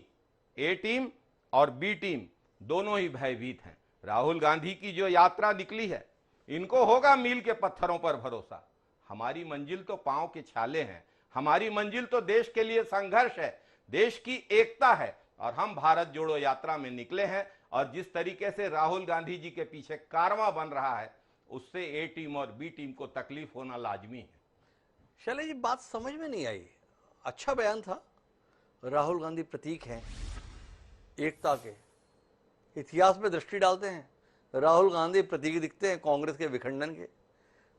ए टीम और बी टीम दोनों ही भयभीत हैं। राहुल गांधी की जो यात्रा निकली है, इनको होगा मील के पत्थरों पर भरोसा। हमारी मंजिल तो पांव के छाले हैं, हमारी मंजिल तो देश के लिए संघर्ष है, देश की एकता है। और हम भारत जोड़ो यात्रा में निकले हैं और जिस तरीके से राहुल गांधी जी के पीछे कारवां बन रहा है, उससे ए टीम और बी टीम को तकलीफ होना लाजमी है। शैलेश जी, बात समझ में नहीं आई। अच्छा बयान था। राहुल गांधी प्रतीक हैं एकता के, इतिहास में दृष्टि डालते हैं। राहुल गांधी प्रतीक दिखते हैं कांग्रेस के विखंडन के।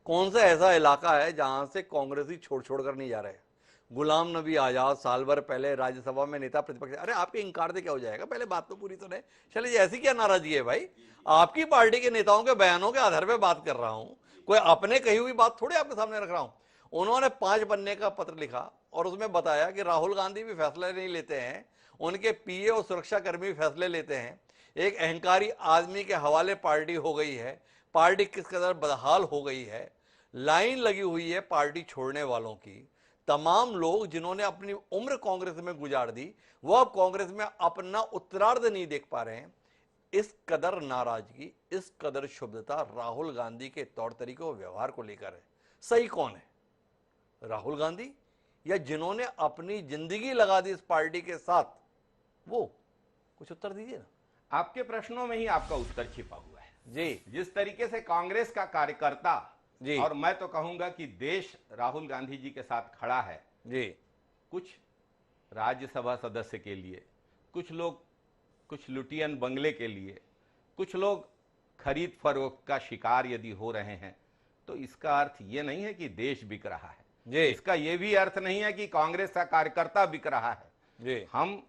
कौन सा ऐसा इलाका है जहां से कांग्रेसी छोड़ छोड़ कर नहीं जा रहे? गुलाम नबी आजाद साल भर पहले राज्यसभा में नेता प्रतिपक्ष। अरे आपके इंकार से क्या हो जाएगा, पहले बात तो पूरी सुने। चलिए, ऐसी क्या नाराजगी है भाई? आपकी पार्टी के नेताओं के बयानों के आधार पर बात कर रहा हूं, कोई अपने कही हुई बात थोड़ी आपके सामने रख रहा हूं। उन्होंने 5 पन्ने का पत्र लिखा और उसमें बताया कि राहुल गांधी भी फैसले नहीं लेते हैं, उनके पीए और सुरक्षा कर्मी फैसले लेते हैं। एक अहंकारी आदमी के हवाले पार्टी हो गई है, पार्टी किस कदर बदहाल हो गई है। लाइन लगी हुई है पार्टी छोड़ने वालों की। तमाम लोग जिन्होंने अपनी उम्र कांग्रेस में गुजार दी, वो अब कांग्रेस में अपना उत्तरार्ध नहीं देख पा रहे हैं। इस कदर नाराजगी, इस कदर शुभता राहुल गांधी के तौर तरीके और व्यवहार को लेकर है। सही कौन है, राहुल गांधी या जिन्होंने अपनी जिंदगी लगा दी इस पार्टी के साथ? वो कुछ उत्तर दीजिए ना। आपके प्रश्नों में ही आपका उत्तर छिपा हुआ है जी। जिस तरीके से कांग्रेस का कार्यकर्ता जी, और मैं तो कहूंगा कि देश राहुल गांधी जी के साथ खड़ा है जी। कुछ राज्यसभा सदस्य के लिए, कुछ लोग कुछ लुटियन बंगले के लिए, कुछ लोग खरीद फरोख्त का शिकार यदि हो रहे हैं, तो इसका अर्थ ये नहीं है कि देश बिक रहा है जी। इसका ये भी अर्थ नहीं है कि कांग्रेस का कार्यकर्ता बिक रहा है जी। हम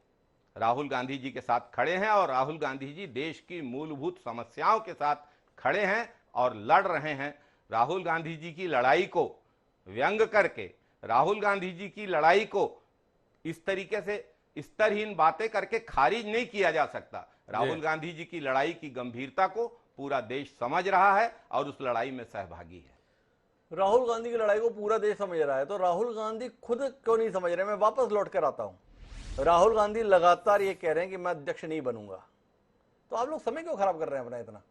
राहुल गांधी जी के साथ खड़े हैं और राहुल गांधी जी देश की मूलभूत समस्याओं के साथ खड़े हैं और लड़ रहे हैं। राहुल गांधी जी की लड़ाई को व्यंग करके, राहुल गांधी जी की लड़ाई को इस तरीके से स्तरहीन बातें करके खारिज नहीं किया जा सकता। राहुल गांधी जी की लड़ाई की गंभीरता को पूरा देश समझ रहा है और उस लड़ाई में सहभागी है। राहुल गांधी की लड़ाई को पूरा देश समझ रहा है, तो राहुल गांधी खुद क्यों नहीं समझ रहे? मैं वापस लौट कर आता हूं। राहुल गांधी लगातार ये कह रहे हैं कि मैं अध्यक्ष नहीं बनूंगा, तो आप लोग समय क्यों खराब कर रहे हैं अपना इतना?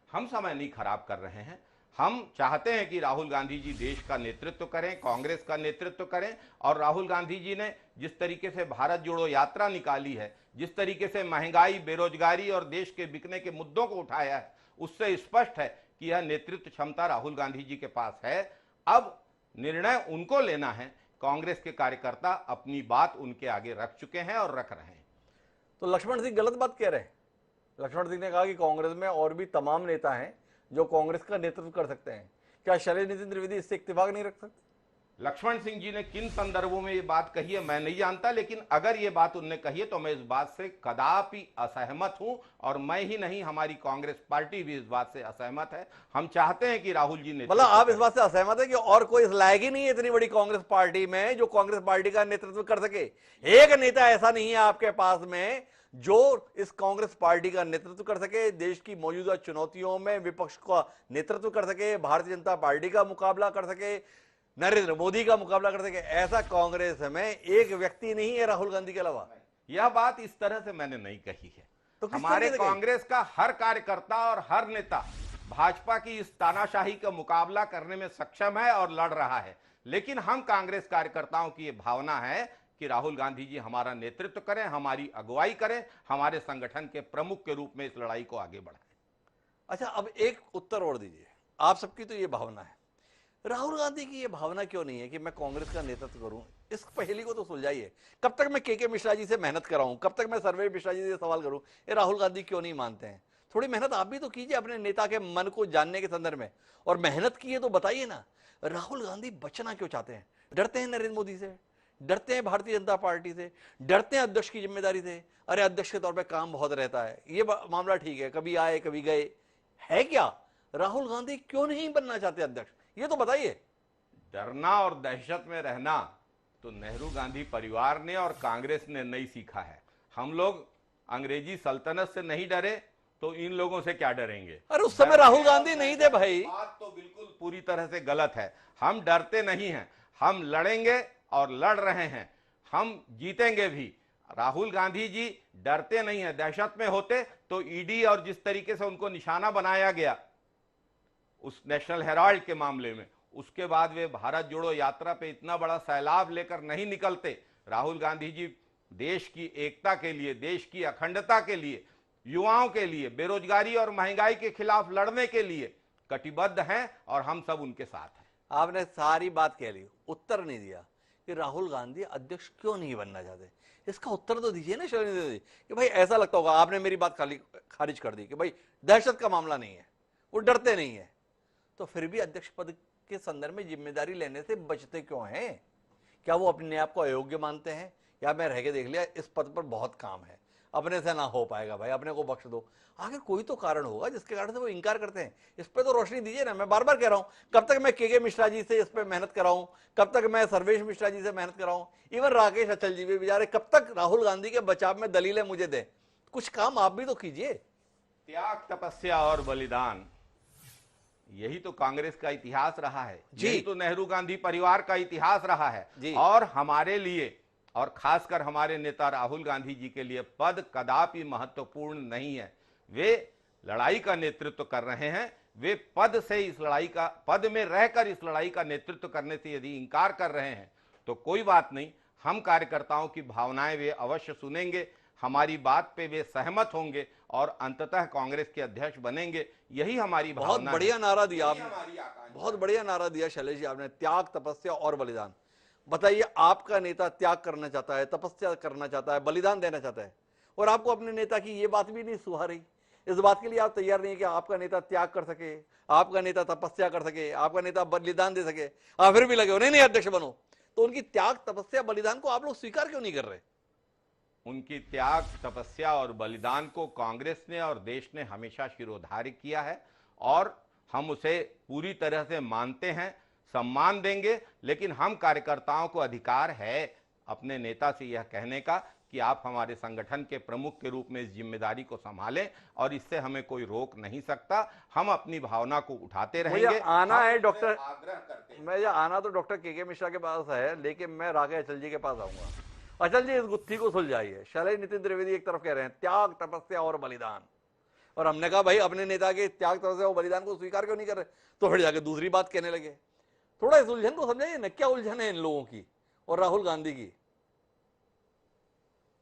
हम समय नहीं खराब कर रहे हैं। हम चाहते हैं कि राहुल गांधी जी देश का नेतृत्व करें, कांग्रेस का नेतृत्व करें। और राहुल गांधी जी ने जिस तरीके से भारत जोड़ो यात्रा निकाली है, जिस तरीके से महंगाई, बेरोजगारी और देश के बिकने के मुद्दों को उठाया है, उससे स्पष्ट है कि यह नेतृत्व क्षमता राहुल गांधी जी के पास है। अब निर्णय उनको लेना है। कांग्रेस के कार्यकर्ता अपनी बात उनके आगे रख चुके हैं और रख रहे हैं। तो लक्ष्मण सिंह गलत बात कह रहे हैं। लक्ष्मण सिंह ने कहा कि कांग्रेस में और भी तमाम नेता हैं जो कांग्रेस का नेतृत्व कर सकते हैं। क्या शैलेश नितिन त्रिवेदी इससे इत्तेफाक नहीं रख सकते? लक्ष्मण सिंह जी ने किन संदर्भों में ये बात कही है मैं नहीं जानता, लेकिन अगर ये बात उनने कही है तो मैं इस बात से कदापि असहमत हूं। और मैं ही नहीं, हमारी कांग्रेस पार्टी भी इस बात से असहमत है। हम चाहते हैं कि राहुल जी ने, मतलब आप इस बात से असहमत है कि और कोई इस लायक ही नहीं है इतनी बड़ी कांग्रेस पार्टी में जो कांग्रेस पार्टी का नेतृत्व कर सके? एक नेता ऐसा नहीं है आपके पास में जो इस कांग्रेस पार्टी का नेतृत्व कर सके, देश की मौजूदा चुनौतियों में विपक्ष का नेतृत्व कर सके, भारतीय जनता पार्टी का मुकाबला कर सके, नरेंद्र मोदी का मुकाबला कर सके। ऐसा कांग्रेस में एक व्यक्ति नहीं है राहुल गांधी के अलावा। यह बात इस तरह से मैंने नहीं कही है। तो किस हमारे तरीके से कही? कांग्रेस का हर कार्यकर्ता और हर नेता भाजपा की इस तानाशाही का मुकाबला करने में सक्षम है और लड़ रहा है, लेकिन हम कांग्रेस कार्यकर्ताओं की ये भावना है कि राहुल गांधी जी हमारा नेतृत्व करें, हमारी अगुवाई करें, हमारे संगठन के प्रमुख के रूप में इस लड़ाई को आगे बढ़ाएं। अच्छा, अब एक उत्तर और दीजिए। आप सबकी तो ये भावना है, राहुल गांधी की ये भावना क्यों नहीं है कि मैं कांग्रेस का नेतृत्व करूं? इस पहेली को तो सुलझाइए। कब तक मैं के मिश्रा जी से मेहनत कराऊं, कब तक मैं सर्वेश मिश्रा जी से सवाल करूं, ये राहुल गांधी क्यों नहीं मानते हैं? थोड़ी मेहनत आप भी तो कीजिए अपने नेता के मन को जानने के संदर्भ में, और मेहनत की है तो बताइए ना, राहुल गांधी बचना क्यों चाहते हैं? डरते हैं नरेंद्र मोदी से, डरते हैं भारतीय जनता पार्टी से, डरते हैं अध्यक्ष की जिम्मेदारी से। अरे अध्यक्ष के तौर पर काम बहुत रहता है, ये मामला ठीक है, कभी आए कभी गए, है क्या? राहुल गांधी क्यों नहीं बनना चाहते अध्यक्ष, ये तो बताइए। डरना और दहशत में रहना तो नेहरू गांधी परिवार ने और कांग्रेस ने नहीं सीखा है। हम लोग अंग्रेजी सल्तनत से नहीं डरे तो इन लोगों से क्या डरेंगे? अरे उस समय राहुल गांधी नहीं थे भाई। बात तो बिल्कुल पूरी तरह से गलत है। हम डरते नहीं हैं, हम लड़ेंगे और लड़ रहे हैं, हम जीतेंगे भी। राहुल गांधी जी डरते नहीं हैं। दहशत में होते तो ईडी और जिस तरीके से उनको निशाना बनाया गया उस नेशनल हेराल्ड के मामले में, उसके बाद वे भारत जोड़ो यात्रा पे इतना बड़ा सैलाब लेकर नहीं निकलते। राहुल गांधी जी देश की एकता के लिए, देश की अखंडता के लिए, युवाओं के लिए, बेरोजगारी और महंगाई के खिलाफ लड़ने के लिए कटिबद्ध हैं और हम सब उनके साथ हैं। आपने सारी बात कह ली, उत्तर नहीं दिया कि राहुल गांधी अध्यक्ष क्यों नहीं बनना चाहते। इसका उत्तर तो दीजिए ना शैलेंद्र जी, कि भाई ऐसा लगता होगा, आपने मेरी बात खारिज कर दी कि भाई दहशत का मामला नहीं है, वो डरते नहीं है, तो फिर भी अध्यक्ष पद के संदर्भ में जिम्मेदारी लेने से बचते क्यों हैं? क्या वो अपने आप को अयोग्य मानते हैं, या मैं रह के देख लिया इस पद पर बहुत काम है, अपने से ना हो पाएगा, भाई अपने को बख्श दो? आगे कोई तो कारण होगा जिसके कारण से वो इनकार करते हैं। इस पे तो रोशनी दीजिए ना। मैं बार बार कह रहा हूं, कब तक मैं के मिश्रा जी से इस पे मेहनत कराऊं, कब तक मैं सर्वेश मिश्रा जी से मेहनत कराऊं, इवन राकेश अचल जी भी बेचारे कब तक राहुल गांधी के बचाव में दलीलें मुझे दें? कुछ काम आप भी तो कीजिए। त्याग, तपस्या और बलिदान, यही तो कांग्रेस का इतिहास रहा है, यही तो नेहरू गांधी परिवार का इतिहास रहा है। और हमारे लिए और खासकर हमारे नेता राहुल गांधी जी के लिए पद कदापि महत्वपूर्ण नहीं है। वे लड़ाई का नेतृत्व कर रहे हैं। वे पद से इस लड़ाई का, पद में रहकर इस लड़ाई का नेतृत्व करने से यदि इंकार कर रहे हैं तो कोई बात नहीं, हम कार्यकर्ताओं की भावनाएं वे अवश्य सुनेंगे, हमारी बात पे वे सहमत होंगे और अंततः कांग्रेस के अध्यक्ष बनेंगे। यही हमारी भावना है। बहुत बढ़िया नारा दिया आपने, बहुत बढ़िया नारा दिया शैलेश जी आपने, त्याग, तपस्या और बलिदान। बताइए, आपका नेता त्याग करना चाहता है, तपस्या करना चाहता है, बलिदान देना चाहता है, और आपको अपने नेता की ये बात भी नहीं सुहा रही। इस बात के लिए आप तैयार नहीं है कि आपका नेता त्याग कर सके, आपका नेता तपस्या कर सके, आपका नेता बलिदान दे सके। आप फिर भी लगे हो नहीं नहीं अध्यक्ष बनो। तो उनकी त्याग, तपस्या, बलिदान को आप लोग स्वीकार क्यों नहीं कर रहे? उनकी त्याग, तपस्या और बलिदान को कांग्रेस ने और देश ने हमेशा शिरोधार्य किया है और हम उसे पूरी तरह से मानते हैं, सम्मान देंगे। लेकिन हम कार्यकर्ताओं को अधिकार है अपने नेता से यह कहने का कि आप हमारे संगठन के प्रमुख के रूप में इस जिम्मेदारी को संभालें और इससे हमें कोई रोक नहीं सकता। हम अपनी भावना को उठाते रहेंगे। मुझे आना है डॉक्टर, आग्रह करते हैं। मैं आना तो डॉक्टर के मिश्रा के पास है, लेकिन मैं राकेश अचल जी के पास आऊंगा। अचल जी, इस गुत्थी को सुलझाइए। शैलेश नितिन त्रिवेदी एक तरफ कह रहे हैं त्याग, तपस्या और बलिदान, और हमने कहा भाई अपने नेता के त्याग, तपस्या और बलिदान को स्वीकार क्यों नहीं कर रहे? तो फिर जाके दूसरी बात कहने लगे। थोड़ा इस उलझन को समझाइए ना, क्या उलझन है इन लोगों की और राहुल गांधी की?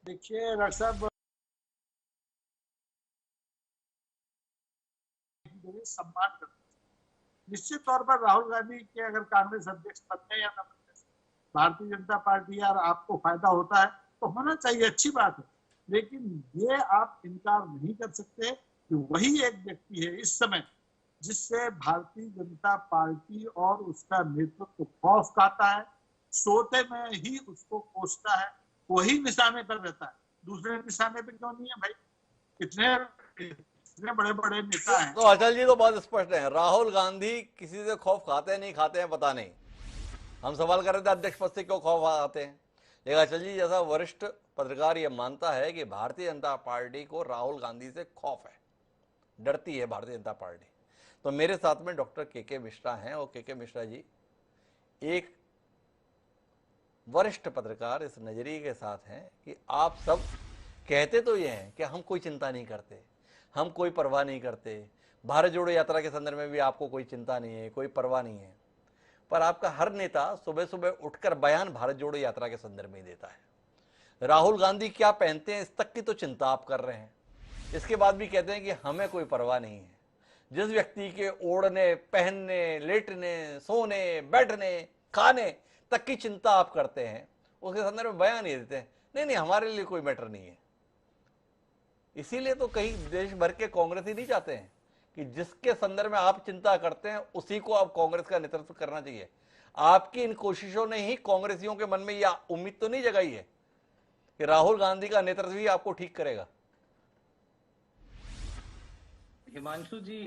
देखिए डॉक्टर साहब, सम्मान करते हैं। निश्चित तौर पर राहुल गांधी के अगर कांग्रेस अध्यक्ष बनने या न बनने से भारतीय जनता पार्टी यार आपको फायदा होता है तो होना चाहिए, अच्छी बात है। लेकिन ये आप इनकार नहीं कर सकते कि वही एक व्यक्ति है इस समय जिससे भारतीय जनता पार्टी और उसका नेतृत्व खौफ खाता है, सोते में ही उसको कोसता है, वही निशाने पर रहता है। दूसरे निशाने पे क्यों नहीं है भाई? इतने बड़े बड़े नेता हैं। तो अचल जी तो बहुत स्पष्ट है, राहुल गांधी किसी से खौफ खाते नहीं, खाते हैं पता नहीं। हम सवाल कर रहे थे अध्यक्ष पद से क्यों खौफ आते हैं, लेकिन अचल जी जैसा वरिष्ठ पत्रकार यह मानता है कि भारतीय जनता पार्टी को राहुल गांधी से खौफ है, डरती है भारतीय जनता पार्टी। तो मेरे साथ में डॉक्टर के मिश्रा हैं, और के मिश्रा जी एक वरिष्ठ पत्रकार इस नजरिए के साथ हैं कि आप सब कहते तो ये हैं कि हम कोई चिंता नहीं करते, हम कोई परवाह नहीं करते, भारत जोड़ो यात्रा के संदर्भ में भी आपको कोई चिंता नहीं है, कोई परवाह नहीं है। पर आपका हर नेता सुबह सुबह उठकर बयान भारत जोड़ो यात्रा के संदर्भ में देता है। राहुल गांधी क्या पहनते हैं इस तक की तो चिंता आप कर रहे हैं, इसके बाद भी कहते हैं कि हमें कोई परवाह नहीं है। जिस व्यक्ति के ओढ़ने, पहनने, लेटने, सोने, बैठने, खाने तक की चिंता आप करते हैं, उसके संदर्भ में बयान नहीं देते हैं, नहीं नहीं हमारे लिए कोई मैटर नहीं है। इसीलिए तो कहीं देश भर के कांग्रेस ही नहीं चाहते हैं कि जिसके संदर्भ में आप चिंता करते हैं उसी को अब कांग्रेस का नेतृत्व करना चाहिए। आपकी इन कोशिशों ने ही कांग्रेसियों के मन में यह उम्मीद तो नहीं जगाई है कि राहुल गांधी का नेतृत्व ही आपको ठीक करेगा। हिमांशु जी,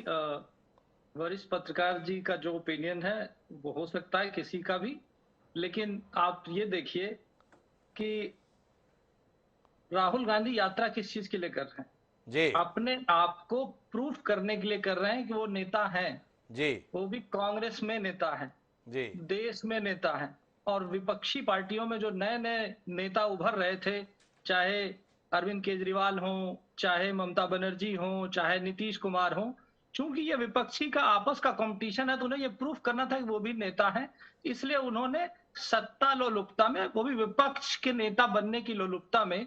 वरिष्ठ पत्रकार जी का जो ओपिनियन है वो हो सकता है किसी का भी, लेकिन आप ये देखिए कि राहुल गांधी यात्रा किस चीज के लिए कर रहे हैं जी, अपने आप को प्रूफ करने के लिए कर रहे हैं कि वो नेता हैं जी, वो भी कांग्रेस में नेता हैं, जी, देश में नेता हैं। और विपक्षी पार्टियों में जो नए नए नेता उभर रहे थे, चाहे अरविंद केजरीवाल हो, चाहे ममता बनर्जी हो, चाहे नीतीश कुमार हो, चूंकि ये विपक्षी का आपस का कंपटीशन है तो उन्हें ये प्रूफ करना था कि वो भी नेता हैं, इसलिए उन्होंने सत्ता लोलुपता में, वो भी विपक्ष के नेता बनने की लोलुपता में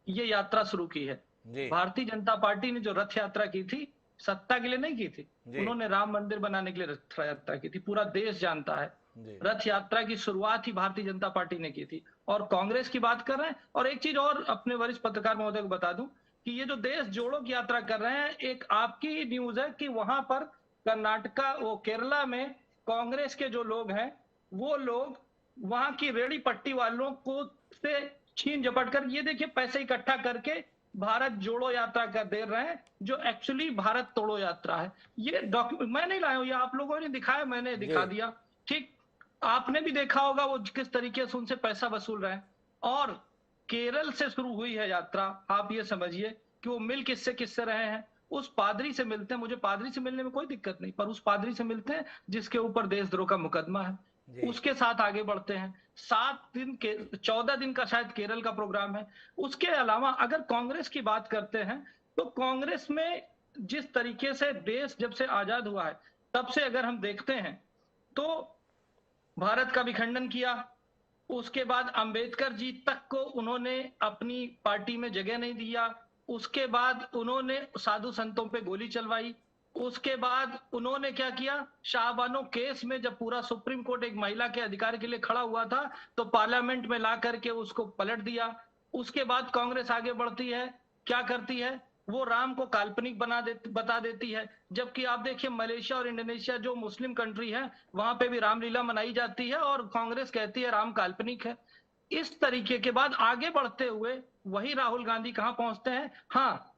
ये यात्रा शुरू की है। जी, भारतीय जनता पार्टी ने जो रथ यात्रा की थी, सत्ता के लिए नहीं की थी, जी। उन्होंने राम मंदिर बनाने के लिए रथ यात्रा की थी, पूरा देश जानता है। जी, रथ यात्रा की शुरुआत ही भारतीय जनता पार्टी ने की थी। और कांग्रेस की बात कर रहे हैं। और एक चीज और अपने वरिष्ठ पत्रकार महोदय को बता दूं कि ये जो देश जोड़ो की यात्रा कर रहे हैं, एक आपकी न्यूज है कि वहां पर कर्नाटका, वो केरला में कांग्रेस के जो लोग हैं, वो लोग वहां की रेड़ी पट्टी वालों को से छीन झपट कर, ये देखिए, पैसे इकट्ठा करके भारत जोड़ो यात्रा कर दे रहे हैं, जो एक्चुअली भारत तोड़ो यात्रा है। ये डॉक्यूमेंट मैं नहीं लाया हूं, ये आप लोगों ने दिखाया, मैंने दिखा जी। दिया। ठीक, आपने भी देखा होगा वो किस तरीके से उनसे पैसा वसूल रहे हैं। और केरल से शुरू हुई है यात्रा, आप ये समझिए कि वो मिल किससे रहे हैं, उस पादरी से मिलते हैं। मुझे पादरी से मिलने में कोई दिक्कत नहीं, पर उस पादरी से मिलते हैं जिसके ऊपर देशद्रोह का मुकदमा है, जी। उसके साथ आगे बढ़ते हैं। 7 दिन के 14 दिन का शायद केरल का प्रोग्राम है। उसके अलावा अगर कांग्रेस की बात करते हैं तो कांग्रेस में जिस तरीके से देश जब से आजाद हुआ है तब से अगर हम देखते हैं तो भारत का भी खंडन किया, उसके बाद अंबेडकर जी तक को उन्होंने अपनी पार्टी में जगह नहीं दिया, उसके बाद उन्होंने साधु संतों पे गोली चलवाई, उसके बाद उन्होंने क्या किया, शाहबानो केस में जब पूरा सुप्रीम कोर्ट एक महिला के अधिकार के लिए खड़ा हुआ था तो पार्लियामेंट में ला करके उसको पलट दिया। उसके बाद कांग्रेस आगे बढ़ती है, क्या करती है, वो राम को काल्पनिक बता देती है। जबकि आप देखिए मलेशिया और इंडोनेशिया जो मुस्लिम कंट्री है, वहां पे भी रामलीला मनाई जाती है और कांग्रेस कहती है राम काल्पनिक है। इस तरीके के बाद आगे बढ़ते हुए वही राहुल गांधी कहां पहुंचते हैं, हाँ,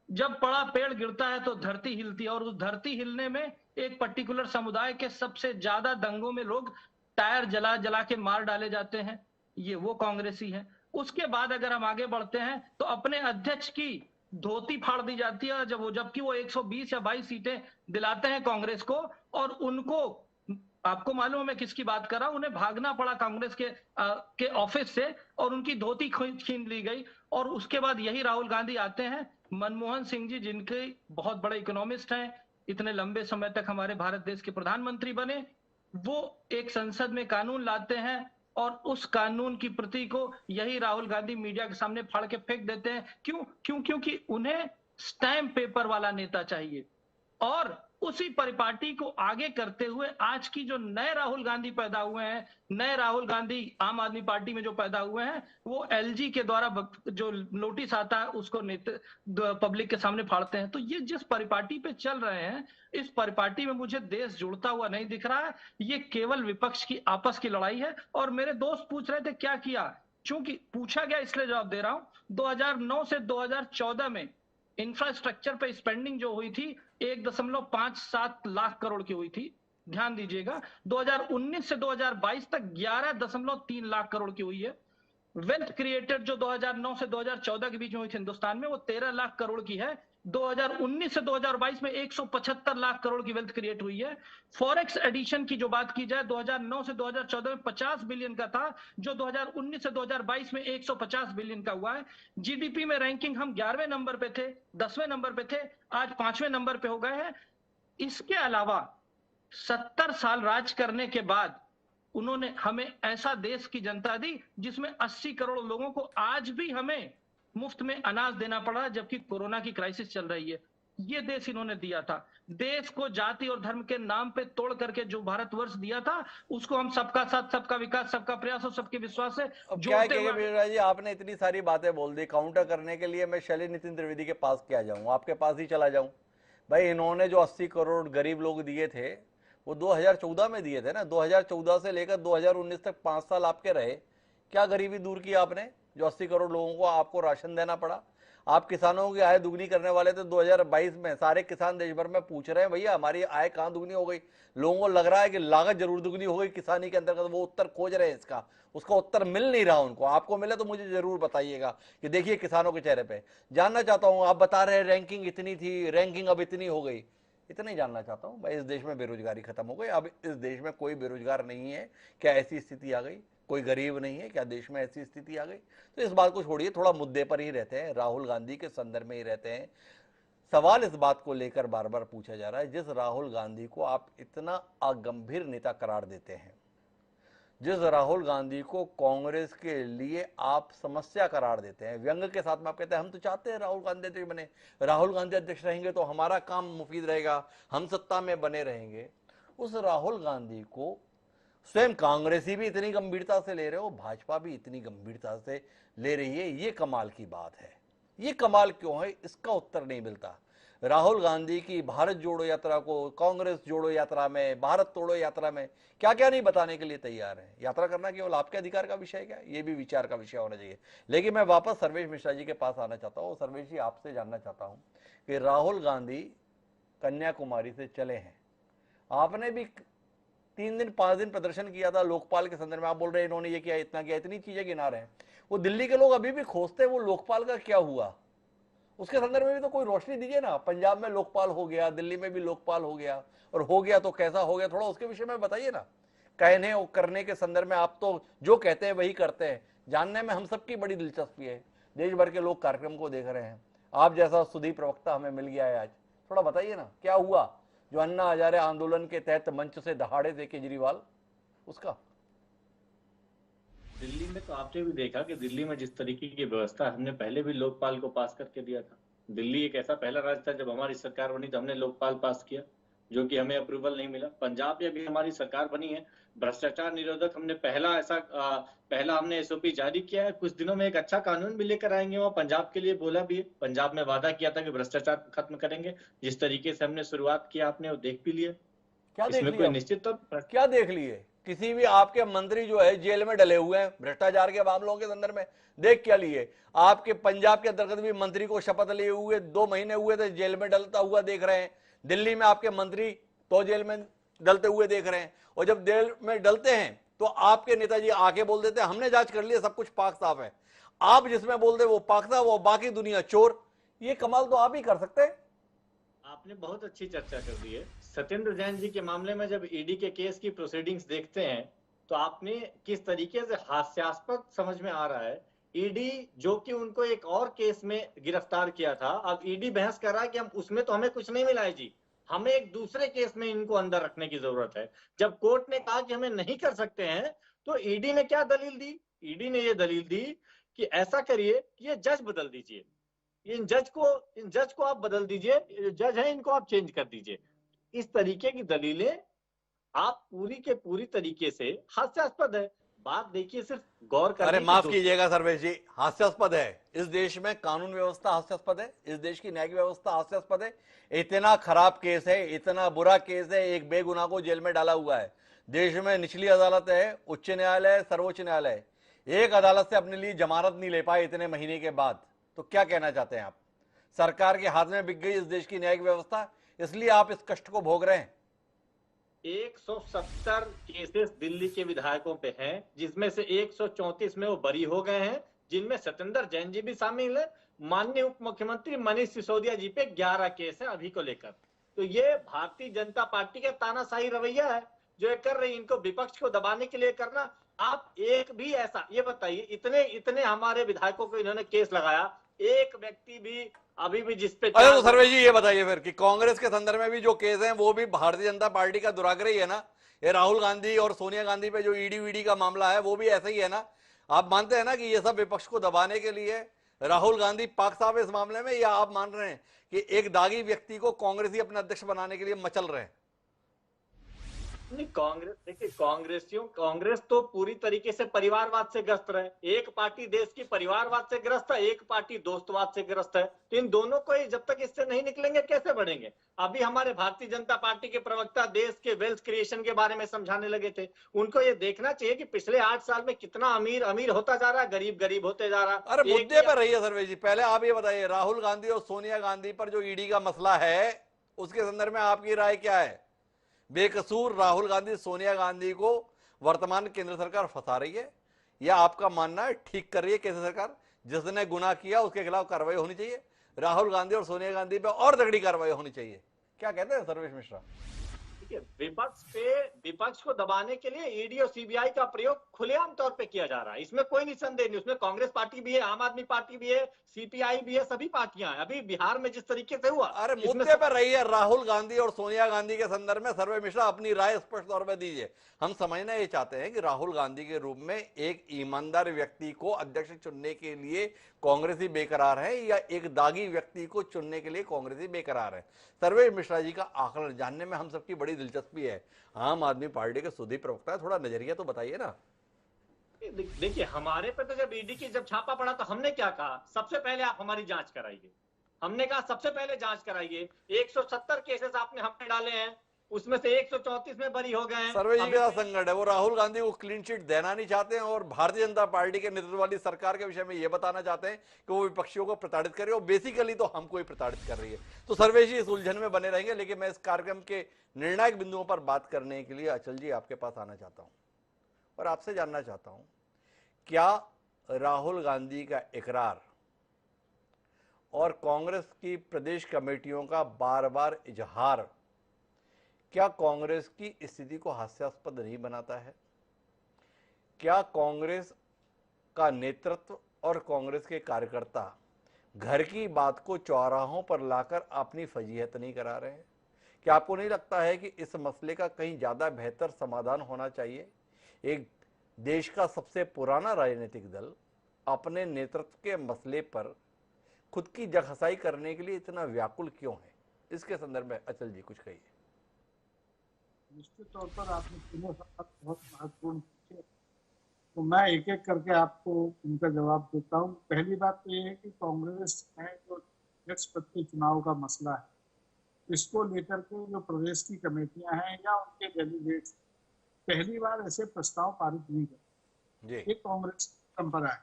जब बड़ा पेड़ गिरता है तो धरती हिलती है, और उस धरती हिलने में एक पर्टिकुलर समुदाय के सबसे ज्यादा दंगों में लोग टायर जला जला के मार डाले जाते हैं, ये वो कांग्रेसी है। उसके बाद अगर हम आगे बढ़ते हैं तो अपने अध्यक्ष की धोती फाड़ दी जाती है, जबकि वो 120 या 22 सीटें दिलाते हैं कांग्रेस को, और उनको, आपको मालूम है मैं किसकी बात कर रहा हूं, उन्हें भागना पड़ा कांग्रेस के ऑफिस से और उनकी धोती छीन ली गई। और उसके बाद यही राहुल गांधी आते हैं, मनमोहन सिंह जी जिनके बहुत बड़े इकोनॉमिस्ट हैं, इतने लंबे समय तक हमारे भारत देश के प्रधानमंत्री बने, वो एक संसद में कानून लाते हैं और उस कानून की प्रति को यही राहुल गांधी मीडिया के सामने फाड़ के फेंक देते हैं। क्योंकि उन्हें स्टैम्प पेपर वाला नेता चाहिए। और उसी परिपाटी को आगे करते हुए आज की जो नए राहुल गांधी पैदा हुए हैं, नए राहुल गांधी आम आदमी पार्टी में जो पैदा हुए हैं, वो एलजी के द्वारा जो नोटिस आता है उसको पब्लिक के सामने फाड़ते हैं। तो ये जिस परिपाटी पे चल रहे हैं, इस परिपाटी में मुझे देश जुड़ता हुआ नहीं दिख रहा है, ये केवल विपक्ष की आपस की लड़ाई है। और मेरे दोस्त पूछ रहे थे क्या किया, चूंकि पूछा गया इसलिए जवाब दे रहा हूं। 2009 से 2014 में इंफ्रास्ट्रक्चर पे स्पेंडिंग जो हुई थी 1.57 लाख करोड़ की हुई थी, ध्यान दीजिएगा। 2019 से 2022 तक 11.3 लाख करोड़ की हुई है। वेल्थ क्रिएटेड जो 2009 से 2014 के बीच में हुई थी हिंदुस्तान में, वो 13 लाख करोड़ की है। 2019 से 2022 में 175 लाख करोड़ की वेल्थ क्रिएट हुई है। फॉरेक्स एडिशन की जो बात की जाए 2009 से 2014 में 50 बिलियन का था, जो 2019 से 2022 में 150 बिलियन का हुआ है। जीडीपी में रैंकिंग हम 11वें नंबर पे थे, 10वें नंबर पे थे, आज 5वें नंबर पे हो गए हैं। इसके अलावा 70 साल राज करने के बाद उन्होंने हमें ऐसा देश की जनता दी जिसमें 80 करोड़ लोगों को आज भी हमें मुफ्त में अनाज देना पड़ा, जबकि कोरोना की क्राइसिस चल रही है। ये देश इन्होंने दिया था। देश को जाति और धर्म के नाम पे तोड़ करके जो भारतवर्ष दिया था, उसको हम सबका साथ, सबका विकास, सबका प्रयास और सबके विश्वास से अब क्या है कि वीरराज जी, आपने इतनी सारी बातें बोल दी, काउंटर करने के लिए मैं शैली नितिन त्रिवेदी के पास क्या जाऊं, आपके पास ही चला जाऊं। भाई इन्होंने जो 80 करोड़ गरीब लोग दिए थे वो 2014 में दिए थे ना। 2014 से लेकर 2019 तक 5 साल आपके रहे, क्या गरीबी दूर की आपने? जो 80 करोड़ लोगों को आपको राशन देना पड़ा। आप किसानों की आय दुगनी करने वाले थे 2022 में। सारे किसान देश भर में पूछ रहे हैं भैया हमारी आय कहाँ दुगनी हो गई। लोगों को लग रहा है कि लागत जरूर दुगनी हो गई किसानी के अंतर्गत, वो उत्तर खोज रहे हैं इसका, उसका उत्तर मिल नहीं रहा उनको। आपको मिले तो मुझे जरूर बताइएगा कि देखिए किसानों के चेहरे पे। जानना चाहता हूँ, आप बता रहे हैं रैंकिंग इतनी थी, रैंकिंग अब इतनी हो गई। इतना ही जानना चाहता हूँ भाई, इस देश में बेरोजगारी खत्म हो गई? अब इस देश में कोई बेरोजगार नहीं है क्या? ऐसी स्थिति आ गई? कोई गरीब नहीं है क्या देश में? ऐसी स्थिति आ गई? तो इस बात को छोड़िए, थोड़ा मुद्दे पर ही रहते हैं, राहुल गांधी के संदर्भ में ही रहते हैं। सवाल इस बात को लेकर बार बार पूछा जा रहा है, जिस राहुल गांधी को आप इतना अगंभीर नेता करार देते हैं, जिस राहुल गांधी को कांग्रेस के लिए आप समस्या करार देते हैं, व्यंग के साथ में आप कहते हैं हम तो चाहते हैं राहुल गांधी अध्यक्ष बने, राहुल गांधी अध्यक्ष रहेंगे तो हमारा काम मुफीद रहेगा, हम सत्ता में बने रहेंगे। उस राहुल गांधी को स्वयं कांग्रेसी भी इतनी गंभीरता से ले रहे हो, भाजपा भी इतनी गंभीरता से ले रही है, ये कमाल की बात है। ये कमाल क्यों है, इसका उत्तर नहीं मिलता। राहुल गांधी की भारत जोड़ो यात्रा को कांग्रेस जोड़ो यात्रा में, भारत तोड़ो यात्रा में क्या क्या नहीं बताने के लिए तैयार है। यात्रा करना केवल आपके अधिकार का विषय है क्या? ये भी विचार का विषय होना चाहिए। लेकिन मैं वापस सर्वेश मिश्रा जी के पास आना चाहता हूँ। सर्वेश जी, आपसे जानना चाहता हूँ कि राहुल गांधी कन्याकुमारी से चले हैं, आपने भी 3 दिन 5 दिन प्रदर्शन किया था लोकपाल के संदर्भ में। आप बोल रहे हैं इन्होंने ये किया, इतना किया, इतनी चीजें गिना रहे हैं। वो दिल्ली के लोग अभी भी खोजते हैं वो लोकपाल का क्या हुआ, उसके संदर्भ में भी तो कोई रोशनी दीजिए ना। पंजाब में लोकपाल हो गया, दिल्ली में भी लोकपाल हो गया, और हो गया तो कैसा हो गया, थोड़ा उसके विषय में बताइए ना। कहने और करने के संदर्भ में आप तो जो कहते हैं वही करते हैं, जानने में हम सबकी बड़ी दिलचस्पी है। देश भर के लोग कार्यक्रम को देख रहे हैं, आप जैसा सुधी प्रवक्ता हमें मिल गया है आज, थोड़ा बताइए ना क्या हुआ जो अन्ना हजारे आंदोलन के तहत मंच से दहाड़े थे केजरीवाल, उसका। दिल्ली में तो आपने भी देखा कि दिल्ली में जिस तरीके की व्यवस्था हमने पहले भी लोकपाल को पास करके दिया था। दिल्ली एक ऐसा पहला राज्य था जब हमारी सरकार बनी तो हमने लोकपाल पास किया, जो कि हमें अप्रूवल नहीं मिला। पंजाब में भी हमारी सरकार बनी है, भ्रष्टाचार निरोधक हमने पहला हमने एसओपी जारी किया है। कुछ दिनों में एक अच्छा कानून भी लेकर आएंगे, वहाँ पंजाब के लिए बोला भी है। पंजाब में वादा किया था कि भ्रष्टाचार खत्म करेंगे, जिस तरीके से हमने शुरुआत किया आपने वो देख भी लिया। क्या देख इसमें लिया? कोई निश्चित तो क्या देख लिए? किसी भी आपके मंत्री जो है जेल में डले हुए हैं भ्रष्टाचार के मामलों के संदर्भ में, देख क्या लिए? आपके पंजाब के अंतर्गत भी मंत्री को शपथ लिए हुए 2 महीने हुए थे, जेल में डलता हुआ देख रहे हैं। दिल्ली में आपके मंत्री तो जेल में डलते हुए देख रहे हैं, और जब जेल में डलते हैं तो आपके नेताजी आके बोल देते हैं हमने जांच कर लिया, सब कुछ पाक साफ है। आप जिसमें बोलते वो पाक साफ, वो बाकी दुनिया चोर। ये कमाल तो आप ही कर सकते हैं। आपने बहुत अच्छी चर्चा कर दी है। सत्येंद्र जैन जी के मामले में जब ईडी के केस की प्रोसीडिंग्स देखते हैं तो आपने किस तरीके से हास्यास्पद समझ में आ रहा है। ईडी जो कि उनको एक और केस में गिरफ्तार किया था, अब ईडी बहस कर रहा है कि हम उसमें तो हमें कुछ नहीं मिला है जी, हमें एक दूसरे केस में इनको अंदर रखने की जरूरत है। जब कोर्ट ने कहा कि हमें नहीं कर सकते हैं तो ईडी ने क्या दलील दी? ईडी ने ये दलील दी कि ऐसा करिए कि ये जज बदल दीजिए, इन जज को आप बदल दीजिए, जज है इनको आप चेंज कर दीजिए। इस तरीके की दलीलें आप पूरी के पूरी तरीके से हास्यास्पद है। बात देखिए सिर्फ गौर करने अरे की माफ कीजिएगा सर्वेश जी, हास्यास्पद है। इस देश में कानून व्यवस्था हास्यास्पद है, इस देश की न्यायिक व्यवस्था हास्यास्पद है। इतना खराब केस है, इतना बुरा केस है, एक बेगुनाह को जेल में डाला हुआ है। देश में निचली अदालत है, उच्च न्यायालय, सर्वोच्च न्यायालय, एक अदालत से अपने लिए जमानत नहीं ले पाए इतने महीने के बाद। तो क्या कहना चाहते हैं आप? सरकार के हाथ में बिक गई इस देश की न्यायिक व्यवस्था, इसलिए आप इस कष्ट को भोग रहे हैं। 170 केसेस दिल्ली के विधायकों पे हैं, जिसमें से 134 में वो बरी हो गए हैं, जिनमें सत्येंद्र जैन जी भी शामिल है। माननीय उप मुख्यमंत्री मनीष सिसोदिया जी पे 11 केस है अभी को लेकर। तो ये भारतीय जनता पार्टी का तानाशाही रवैया है जो ये कर रही है, इनको विपक्ष को दबाने के लिए करना। आप एक भी ऐसा ये बताइए, इतने इतने हमारे विधायकों को इन्होंने केस लगाया, एक व्यक्ति भी अभी भी जिस पे अरे तो सर्वेश जी ये बताइए फिर कि कांग्रेस के संदर्भ में भी जो केस हैं वो भी भारतीय जनता पार्टी का दुराग्रही है ना? ये राहुल गांधी और सोनिया गांधी पे जो ईडी वीडी का मामला है वो भी ऐसा ही है ना? आप मानते हैं ना कि ये सब विपक्ष को दबाने के लिए राहुल गांधी पाक साहब इस मामले में, या आप मान रहे हैं कि एक दागी व्यक्ति को कांग्रेस ही अपना अध्यक्ष बनाने के लिए मचल रहे हैं? नहीं, कांग्रेस देखिए, कांग्रेस तो पूरी तरीके से परिवारवाद से ग्रस्त रहे। एक पार्टी देश की परिवारवाद से ग्रस्त है, एक पार्टी दोस्तवाद से ग्रस्त है। तो इन दोनों को जब तक इससे नहीं निकलेंगे कैसे बढ़ेंगे? अभी हमारे भारतीय जनता पार्टी के प्रवक्ता देश के वेल्थ क्रिएशन के बारे में समझाने लगे थे। उनको ये देखना चाहिए कि पिछले 8 साल में कितना अमीर अमीर होता जा रहा है, गरीब गरीब होते जा रहा है। अरे मुद्दे पर रही है सर्वेश जी, पहले आप ये बताइए राहुल गांधी और सोनिया गांधी पर जो ईडी का मसला है उसके संदर्भ में आपकी राय क्या है? बेकसूर राहुल गांधी सोनिया गांधी को वर्तमान केंद्र सरकार फंसा रही है, या आपका मानना है ठीक कर रही है केंद्र सरकार? जिसने गुनाह किया उसके खिलाफ कार्रवाई होनी चाहिए, राहुल गांधी और सोनिया गांधी पे और तगड़ी कार्रवाई होनी चाहिए। क्या कहते हैं सर्वेश मिश्रा? विपक्ष को दबाने के लिए ईडी और सीबीआई का प्रयोग खुलेआम तौर पे किया जा रहा है, इसमें कोई निसंदेह नहीं। उसमें कांग्रेस पार्टी भी है, आम आदमी पार्टी भी है, सीपीआई भी है, सभी पार्टियां हैं। अभी बिहार में जिस तरीके से हुआ, अरे मुद्दे पर रही है राहुल गांधी और सोनिया गांधी के संदर्भ में सर्वे मिश्रा अपनी राय स्पष्ट तौर पर दीजिए। हम समझना ये चाहते हैं कि राहुल गांधी के रूप में एक ईमानदार व्यक्ति को अध्यक्ष चुनने के लिए कांग्रेसी बेकरार है, या एक दागी व्यक्ति को चुनने के लिए कांग्रेसी बेकरार है? सर्वेश मिश्रा जी का आकलन जानने में हम सबकी बड़ी दिलचस्पी है। आम आदमी पार्टी के सुधी प्रवक्ता है, थोड़ा नजरिया तो बताइए ना। देखिए, हमारे पे तो जब ईडी की जब छापा पड़ा तो हमने क्या कहा, सबसे पहले आप हमारी जांच कराइए। हमने कहा सबसे पहले जांच कराइए। 170 केसेस आपने हमने डाले हैं, उसमें से 134 में बरी हो गए हैं। सर्वेश जी का संकट है, वो राहुल गांधी को क्लीन चिट देना नहीं चाहते हैं और भारतीय जनता पार्टी के नेतृत्व वाली सरकार के विषय में ये बताना चाहते हैं कि वो विपक्षियों को प्रताड़ित करे, और बेसिकली तो हमको ही प्रताड़ित कर रही है। तो सर्वेश जी इस उलझन में बने रहेंगे, लेकिन मैं इस कार्यक्रम के निर्णायक बिंदुओं पर बात करने के लिए अचल जी आपके पास आना चाहता हूं और आपसे जानना चाहता हूं, क्या राहुल गांधी का इकरार और कांग्रेस की प्रदेश कमेटियों का बार बार इजहार क्या कांग्रेस की स्थिति को हास्यास्पद नहीं बनाता है? क्या कांग्रेस का नेतृत्व और कांग्रेस के कार्यकर्ता घर की बात को चौराहों पर लाकर अपनी फजीहत नहीं करा रहे हैं? क्या आपको नहीं लगता है कि इस मसले का कहीं ज्यादा बेहतर समाधान होना चाहिए? एक देश का सबसे पुराना राजनीतिक दल अपने नेतृत्व के मसले पर खुद की जगहसाई करने के लिए इतना व्याकुल क्यों है? इसके संदर्भ में अचल जी कुछ कहिए। निश्चित तौर पर आपने तीनों सवाल बहुत महत्वपूर्ण पूछे, तो मैं एक एक करके आपको उनका जवाब देता हूँ। पहली बात तो ये है कि कांग्रेस में जो अध्यक्ष पद के चुनाव का मसला है, इसको लेकर के जो प्रदेश की कमेटियां हैं या उनके डेलीगेट्स पहली बार ऐसे प्रस्ताव पारित नहीं करते। ये कांग्रेस की परंपरा है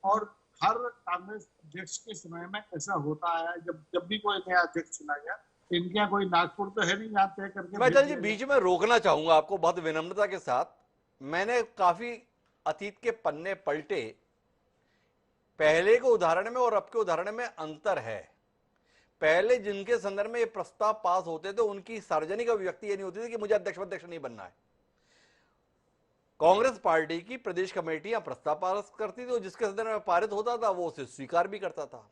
और हर कांग्रेस अध्यक्ष के समय में ऐसा होता है। जब भी कोई नया अध्यक्ष चुना गया, इनके यहाँ कोई नागपुर तो है नहीं यहाँ तय करके। मैं चल जी बीच में रोकना चाहूंगा आपको बहुत विनम्रता के साथ। मैंने काफी अतीत के पन्ने पलटे, पहले के उदाहरण में और अब के उदाहरण में अंतर है। पहले जिनके संदर्भ में ये प्रस्ताव पास होते थे उनकी सार्वजनिक अभिव्यक्ति ये नहीं होती थी कि मुझे अध्यक्ष नहीं बनना है। कांग्रेस पार्टी की प्रदेश कमेटियां प्रस्ताव पास करती थी और जिसके संदर्भ में पारित होता था वो उसे स्वीकार भी करता था।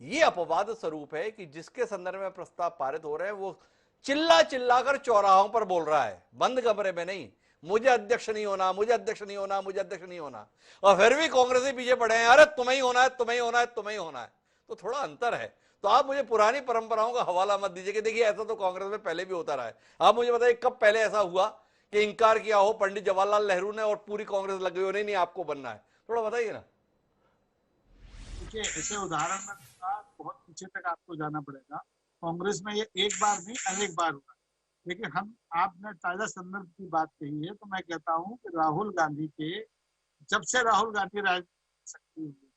ये अपवाद स्वरूप है कि जिसके संदर्भ में प्रस्ताव पारित हो रहे हैं वो चिल्ला कर चौराहों पर बोल रहा है, बंद कमरे में नहीं, मुझे अध्यक्ष नहीं होना, मुझे अध्यक्ष नहीं होना, मुझे अध्यक्ष नहीं होना। और फिर भी कांग्रेसी पीछे पड़े हैं, अरे तुम्हें ही होना है, तुम्हें ही होना है, तुम्हें ही होना है। तो थोड़ा अंतर है। तो आप मुझे पुरानी परंपराओं का हवाला मत दीजिए कि देखिए ऐसा तो कांग्रेस में पहले भी होता रहा है। आप मुझे बताइए कब पहले ऐसा हुआ कि इंकार किया हो पंडित जवाहरलाल नेहरू ने और पूरी कांग्रेस लग गई हो, नहीं आपको बनना है? थोड़ा बताइए ना। देखिए ऐसे उदाहरण में बहुत पीछे तक आपको जाना पड़ेगा। कांग्रेस में ये एक बार नहीं अनेक बार हुआ। लेकिन आपने ताजा संदर्भ की बात कही है, तो मैं कहता हूँ कि राहुल गांधी के जब से राहुल गांधी राजनीति सक्रिय हुए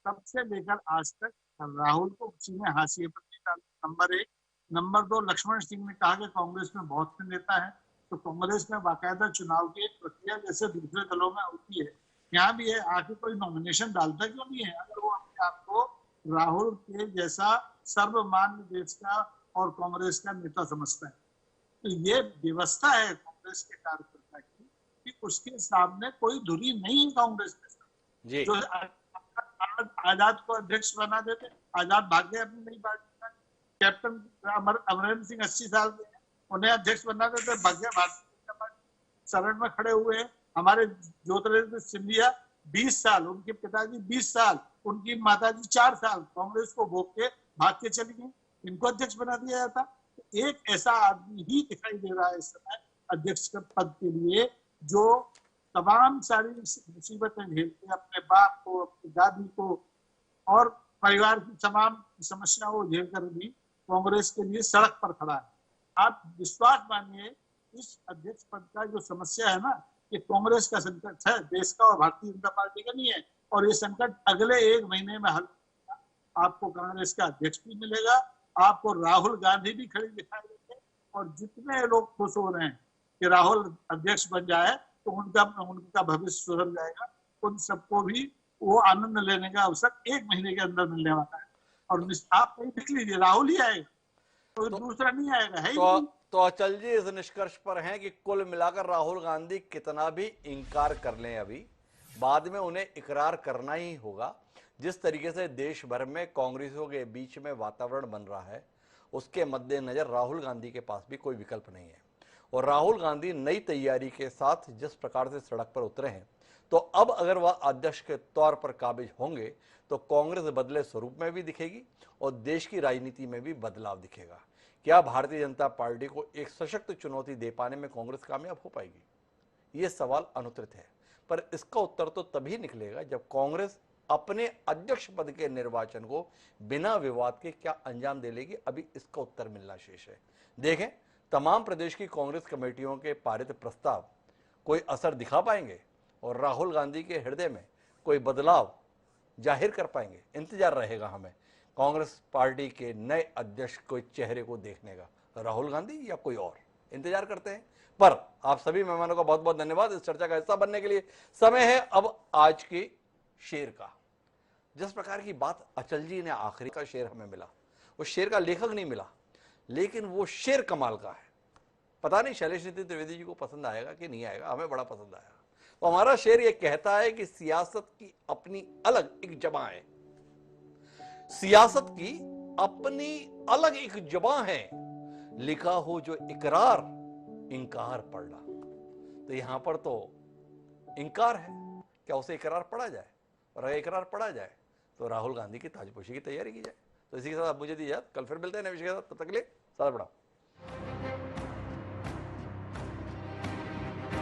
तब से लेकर आज तक राहुल को किसी ने हाशिए पर नहीं डाला। नंबर 1। नंबर 2, लक्ष्मण सिंह ने कहा कि कांग्रेस में बहुत से नेता है, तो कांग्रेस में बाकायदा चुनाव की एक प्रक्रिया जैसे दूसरे दलों में होती है यहाँ भी है, आखिर कोई नॉमिनेशन डालता क्यों नहीं है अगर वो अपने आप को राहुल के जैसा सर्वमान्य देश का और कांग्रेस का नेता समझता है। तो ये व्यवस्था है कांग्रेस के कार्यकर्ता की कि उसके सामने कोई धुरी नहीं है कांग्रेस के सामने। जी जो आजाद को अध्यक्ष बना देते, आजाद भाग गए अपनी नई पार्टी में। कैप्टन अमरेंद्र सिंह 80 साल के हैं, उन्हें अध्यक्ष बना देते, भाग गए भारतीय जनता पार्टी। शरण में खड़े हुए हैं हमारे ज्योतिरादित्य सिंधिया 20 साल, उनके पिताजी 20 साल, उनकी माताजी 4 साल कांग्रेस को भोग के भाग के चली गई, इनको अध्यक्ष बना दिया जाता। एक ऐसा आदमी ही दिखाई दे रहा है इस समय अध्यक्ष के पद के लिए, जो तमाम सारी मुसीबतें झेल के अपने बाप को, अपनी दादी को और परिवार की तमाम समस्याओं को झेल कर भी कांग्रेस के लिए सड़क पर खड़ा है। आप विश्वास मानिए, इस अध्यक्ष पद का जो समस्या है ना, ये कांग्रेस का संकट है, देश का और भारतीय जनता पार्टी का नहीं है। और ये संकट अगले 1 महीने में हल होगा। आपको कांग्रेस का अध्यक्ष भी मिलेगा, आपको राहुल गांधी भी खड़े दिखाई देंगे, और जितने लोग खुश हो रहे हैं कि राहुल अध्यक्ष बन जाए तो उनका भविष्य सुधर जाएगा, उन सबको भी वो आनंद लेने का अवसर 1 महीने के अंदर मिलने वाला है। और आप कहीं लिख लीजिए, राहुल ही आएगा, कोई दूसरा नहीं आएगा, है ही नहीं। तो अचल जी इस निष्कर्ष पर हैं कि कुल मिलाकर राहुल गांधी कितना भी इंकार कर लें, अभी बाद में उन्हें इकरार करना ही होगा। जिस तरीके से देश भर में कांग्रेसियों के बीच में वातावरण बन रहा है, उसके मद्देनजर राहुल गांधी के पास भी कोई विकल्प नहीं है। और राहुल गांधी नई तैयारी के साथ जिस प्रकार से सड़क पर उतरे हैं, तो अब अगर वह अध्यक्ष के तौर पर काबिज होंगे तो कांग्रेस बदले स्वरूप में भी दिखेगी और देश की राजनीति में भी बदलाव दिखेगा। क्या भारतीय जनता पार्टी को एक सशक्त चुनौती दे पाने में कांग्रेस कामयाब हो पाएगी? ये सवाल अनुत्तरित है, पर इसका उत्तर तो तभी निकलेगा जब कांग्रेस अपने अध्यक्ष पद के निर्वाचन को बिना विवाद के क्या अंजाम दे लेगी। अभी इसका उत्तर मिलना शेष है। देखें, तमाम प्रदेश की कांग्रेस कमेटियों के पारित प्रस्ताव कोई असर दिखा पाएंगे और राहुल गांधी के हृदय में कोई बदलाव जाहिर कर पाएंगे। इंतजार रहेगा हमें कांग्रेस पार्टी के नए अध्यक्ष के चेहरे को देखने का, राहुल गांधी या कोई और, इंतजार करते हैं। पर आप सभी मेहमानों का बहुत बहुत धन्यवाद इस चर्चा का हिस्सा बनने के लिए। समय है अब आज के शेर का। जिस प्रकार की बात अचल जी ने आखिरी का शेर हमें मिला, वो शेर का लेखक नहीं मिला, लेकिन वो शेर कमाल का है। पता नहीं शैलेश नितिन त्रिवेदी जी को पसंद आएगा कि नहीं आएगा, हमें बड़ा पसंद आएगा। तो हमारा शेर ये कहता है कि सियासत की अपनी अलग एक जबां है, सियासत की अपनी अलग एक जबां है, लिखा हो जो इकरार इंकार पढ़ना। तो यहां पर तो इंकार है, क्या उसे इकरार पढ़ा जाए? और अगर इकरार पढ़ा जाए तो राहुल गांधी की ताजपोशी की तैयारी की जाए। तो इसी के साथ आप मुझे दीजिए, कल फिर मिलते हैं नए विषय के साथ। तब तक के लिए साथ बढ़ाओ।